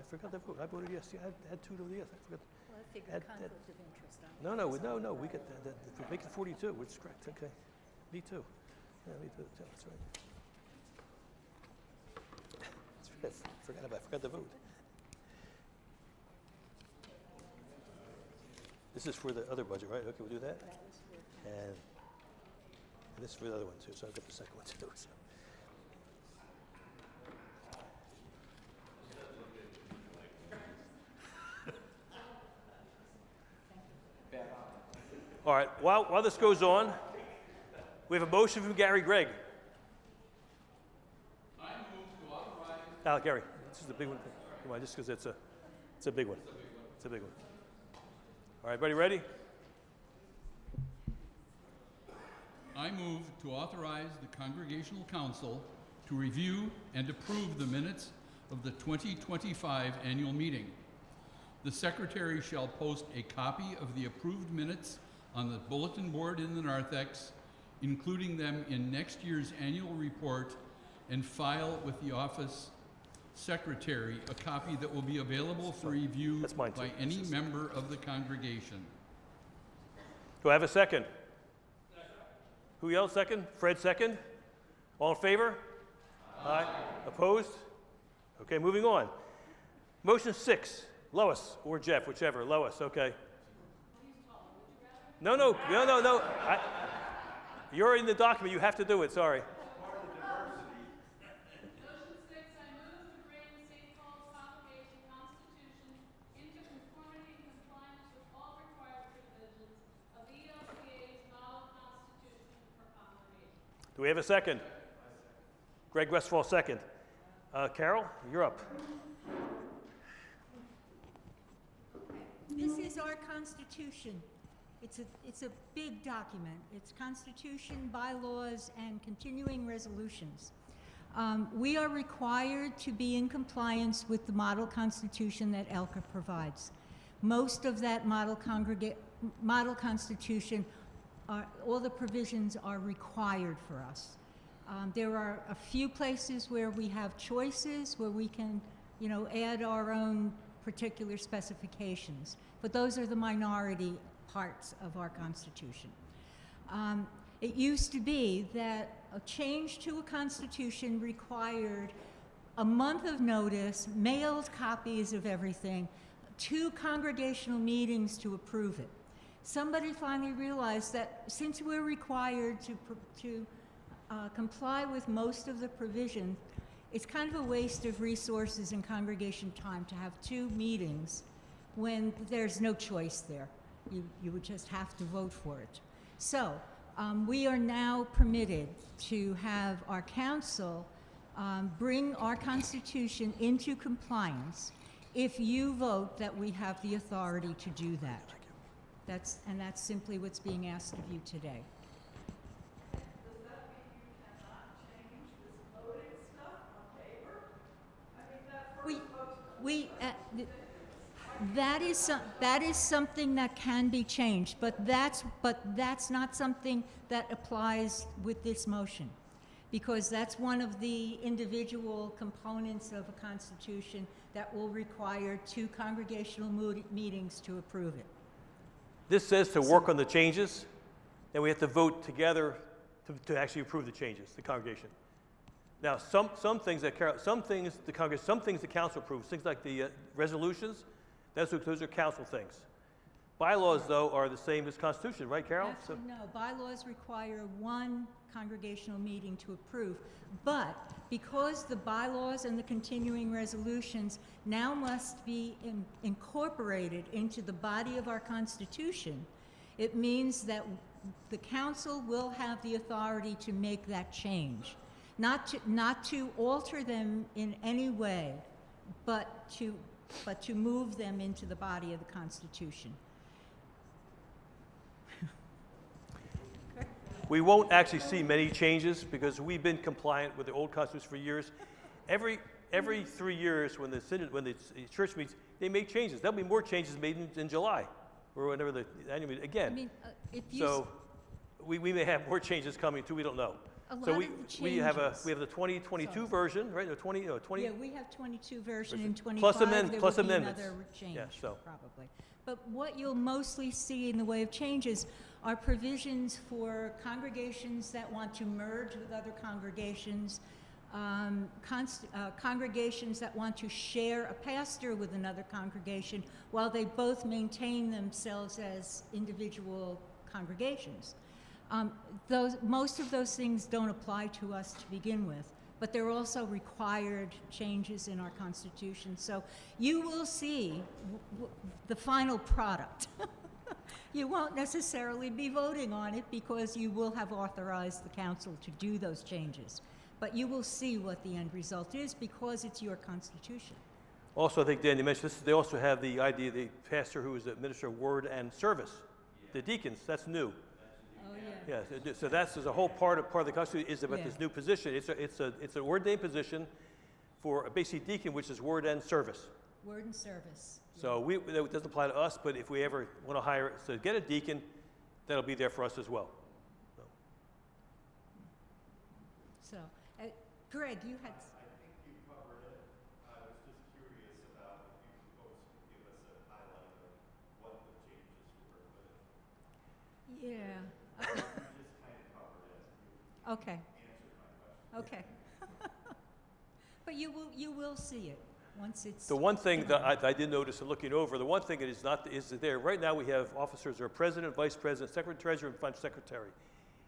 I voted yes. I had 2 to the yes. I forgot. Well, I figured conflict of interest on No. We get that. Make it 42. It's correct. Okay. Me too. Yeah, me too. That's right. I forgot to vote. This is for the other budget, right? Okay, we'll do that. And this is for the other one too. So I've got the second one too. So. All right, while this goes on, we have a motion from Gary Gregg. Gary, this is the big one. Come on, just because it's a big one. It's a big one. All right, everybody ready? I move to authorize the Congregational Council to review and approve the minutes of the 2025 annual meeting. The secretary shall post a copy of the approved minutes on the bulletin board in the narthex, including them in next year's annual report, and file with the office secretary a copy that will be available for review by any member of the congregation. Do I have a second? Who yelled second? Fred second. All in favor? Aye. Opposed? Okay, moving on. Motion 6, Lois or Jeff, whichever. Lois, okay. No. You're in the document. You have to do it. Sorry. Do we have a second? Greg Westfall, second. Carol, you're up. This is our Constitution. It's a big document. It's Constitution, bylaws, and continuing resolutions. We are required to be in compliance with the model Constitution that ELCA provides. Most of that model Constitution, all the provisions are required for us. There are a few places where we have choices, where we can, add our own particular specifications. But those are the minority parts of our Constitution. It used to be that a change to a Constitution required a month of notice, mailed copies of everything, 2 congregational meetings to approve it. Somebody finally realized that since we're required to comply with most of the provision, it's kind of a waste of resources and congregation time to have 2 meetings when there's no choice there. You would just have to vote for it. So we are now permitted to have our council bring our Constitution into compliance if you vote that we have the authority to do that. That's simply what's being asked of you today. Does that mean you cannot change this voting stuff on paper? I mean, that is something that can be changed, but that's not something that applies with this motion, because that's one of the individual components of a constitution that will require 2 congregational meetings to approve it. This says to work on the changes, and we have to vote together to actually approve the changes, the congregation. Now, some things the council approves, things like the resolutions, those are council things. Bylaws, though, are the same as Constitution, right, Carol? Actually, no. Bylaws require 1 congregational meeting to approve, but because the bylaws and the continuing resolutions now must be incorporated into the body of our Constitution, it means that the council will have the authority to make that change. Not to alter them in any way, but to move them into the body of the Constitution. We won't actually see many changes because we've been compliant with the old Constitution for years. Every 3 years when the church meets, they make changes. There'll be more changes made in July or whenever the annual meeting again. I mean, we may have more changes coming too. We don't know. We have the 2022 version, right? The 20. Yeah, we have 22 version and 25. Plus there amendments. Another change, yeah, probably. But what you'll mostly see in the way of changes are provisions for congregations that want to merge with other congregations, congregations that want to share a pastor with another congregation while they both maintain themselves as individual congregations. Most of those things don't apply to us to begin with, but they're also required changes in our Constitution. So you will see the final product. You won't necessarily be voting on it because you will have authorized the council to do those changes. But you will see what the end result is because it's your constitution. Also, I think Dan, you mentioned this, they also have the idea, the pastor who is the minister of word and service, the deacons, that's new. Oh, yeah. Yeah, so there's a whole part of the Constitution is about this new position. It's an ordained position for basically deacon, which is word and service. Word and service. So it doesn't apply to us, but if we ever want to hire, so get a deacon, that'll be there for us as well. So, Greg, you had. I think you covered it. I was just curious about if you were supposed to give us a highlight of what the changes were, but Yeah. you just kind of covered it. You Okay. answered my question. Okay. But you will see it once it's. The one thing that I did notice in looking over, the one thing that is not is that there. Right now we have officers are president, vice president, secretary, treasurer, and finance secretary.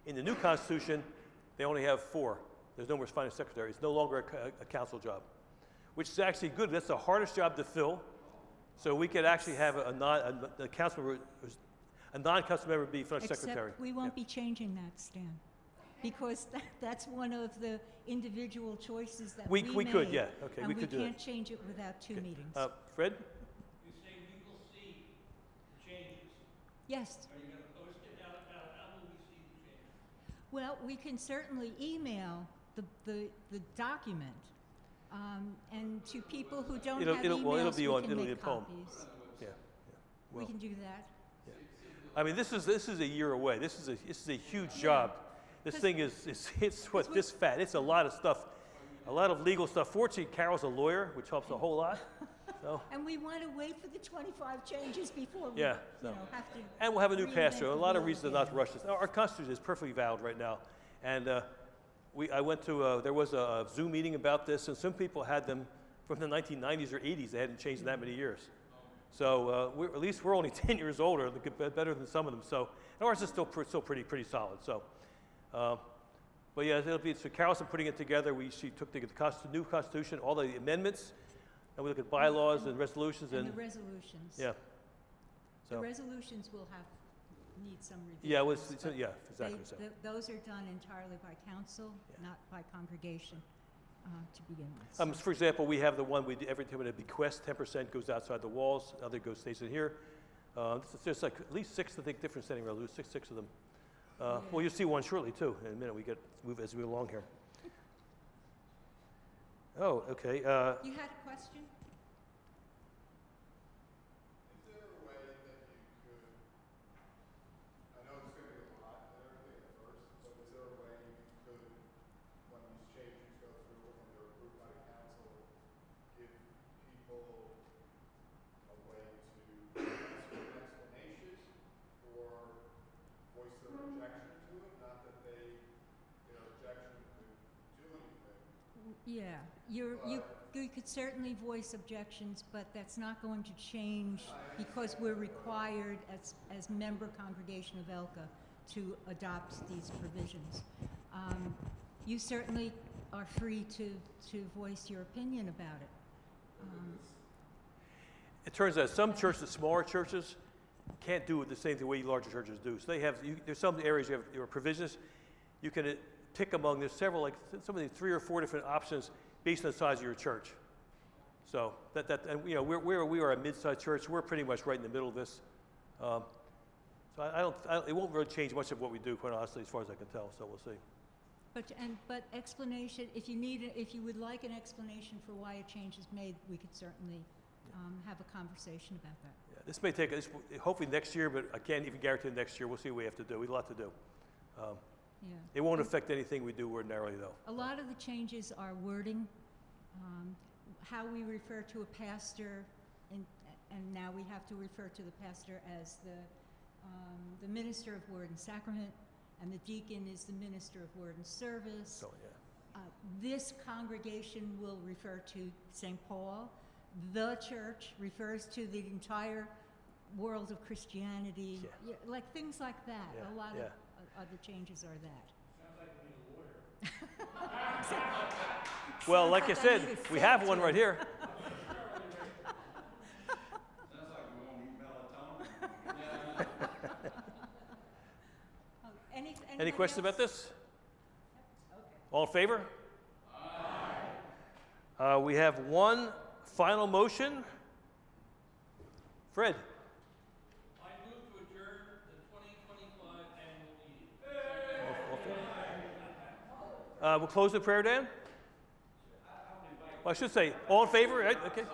In the new Constitution, they only have 4. There's no more finance secretary. It's no longer a council job, which is actually good. That's the hardest job to fill. So we could actually have a non-council member be finance secretary. Except we won't be changing that, Stan, because that's one of the individual choices that we We made, could, yeah. Okay, and we could do that. can't change it without 2 meetings. Fred? You say we will see changes. Yes. Are you going to post it? How will we see the changes? Well, we can certainly email the document, and to people who don't have emails, we can make copies. Yeah. We can do that. I mean, this is a year away. This is a huge job. This thing it's what this fat. It's a lot of stuff, a lot of legal stuff. Fortunately, Carol's a lawyer, which helps a whole lot. So. And we want to wait for the 25 changes before we Yeah. have to. And we'll have a new reinvent pastor. A the lot of wheel reasons not to again. rush this. Our Constitution is perfectly valid right now, and I went to there was a Zoom meeting about this, and some people had them from the 1990s or 80s. They hadn't changed in that many years. So at least we're only 10 years older, better than some of them. So and ours is still pretty solid. So, but yeah, it'll be. So Carol's putting it together. She took the new Constitution, all the amendments, and we look at bylaws and resolutions And the resolutions. Yeah. The So resolutions will need some revisions. yeah, exactly. So. Those are done entirely by council, not by congregation, to begin with. For example, we have the one every time a bequest, 10% goes outside the walls, other stays in here. There's like at least 6, I think, different standing resolutions, six of them. Well, you'll see one shortly too. In a minute, we move as we move along here. Oh, okay. You had a question? Is there a way that you could, I know it's going to be a lot and everything at first, but is there a way you could, when these changes go through and they're approved by the council, give people a way to ask for an explanation or voice their objection to it? Not that their objection could do anything. Yeah, you could certainly voice objections, but that's not going to change because we're required as member congregation of ELCA to adopt these provisions. You certainly are free to voice your opinion about it. It turns out some churches, smaller churches, can't do it the same way larger churches do. So there's some areas you have provisions. You can pick among, there's several, like some of the 3 or 4 different options based on the size of your church. So and we are a mid-sized church. We're pretty much right in the middle of this. So it won't really change much of what we do, quite honestly, as far as I can tell. So we'll see. But explanation, if you would like an explanation for why a change is made, we could certainly have a conversation about that. Yeah, this may take hopefully next year, but I can't even guarantee next year. We'll see what we have to do. We have a lot to do. Yeah. It won't affect anything we do ordinarily, though. A lot of the changes are wording, how we refer to a pastor, and now we have to refer to the pastor as the minister of word and sacrament, and the deacon is the minister of word and service. So, yeah. This congregation will refer to St. Paul. The church refers to the entire world of Christianity, like things like that. Yeah, A lot of other changes are that. Sounds like you need a lawyer. Well, like I said, we have one right here. Sounds like we won't need melatonin. Any questions about this? Okay. All in favor? We have one final motion. Fred? I move to adjourn the 2025 annual meeting. We'll close the prayer, Dan? Well, I should say, all in favor, right? Okay.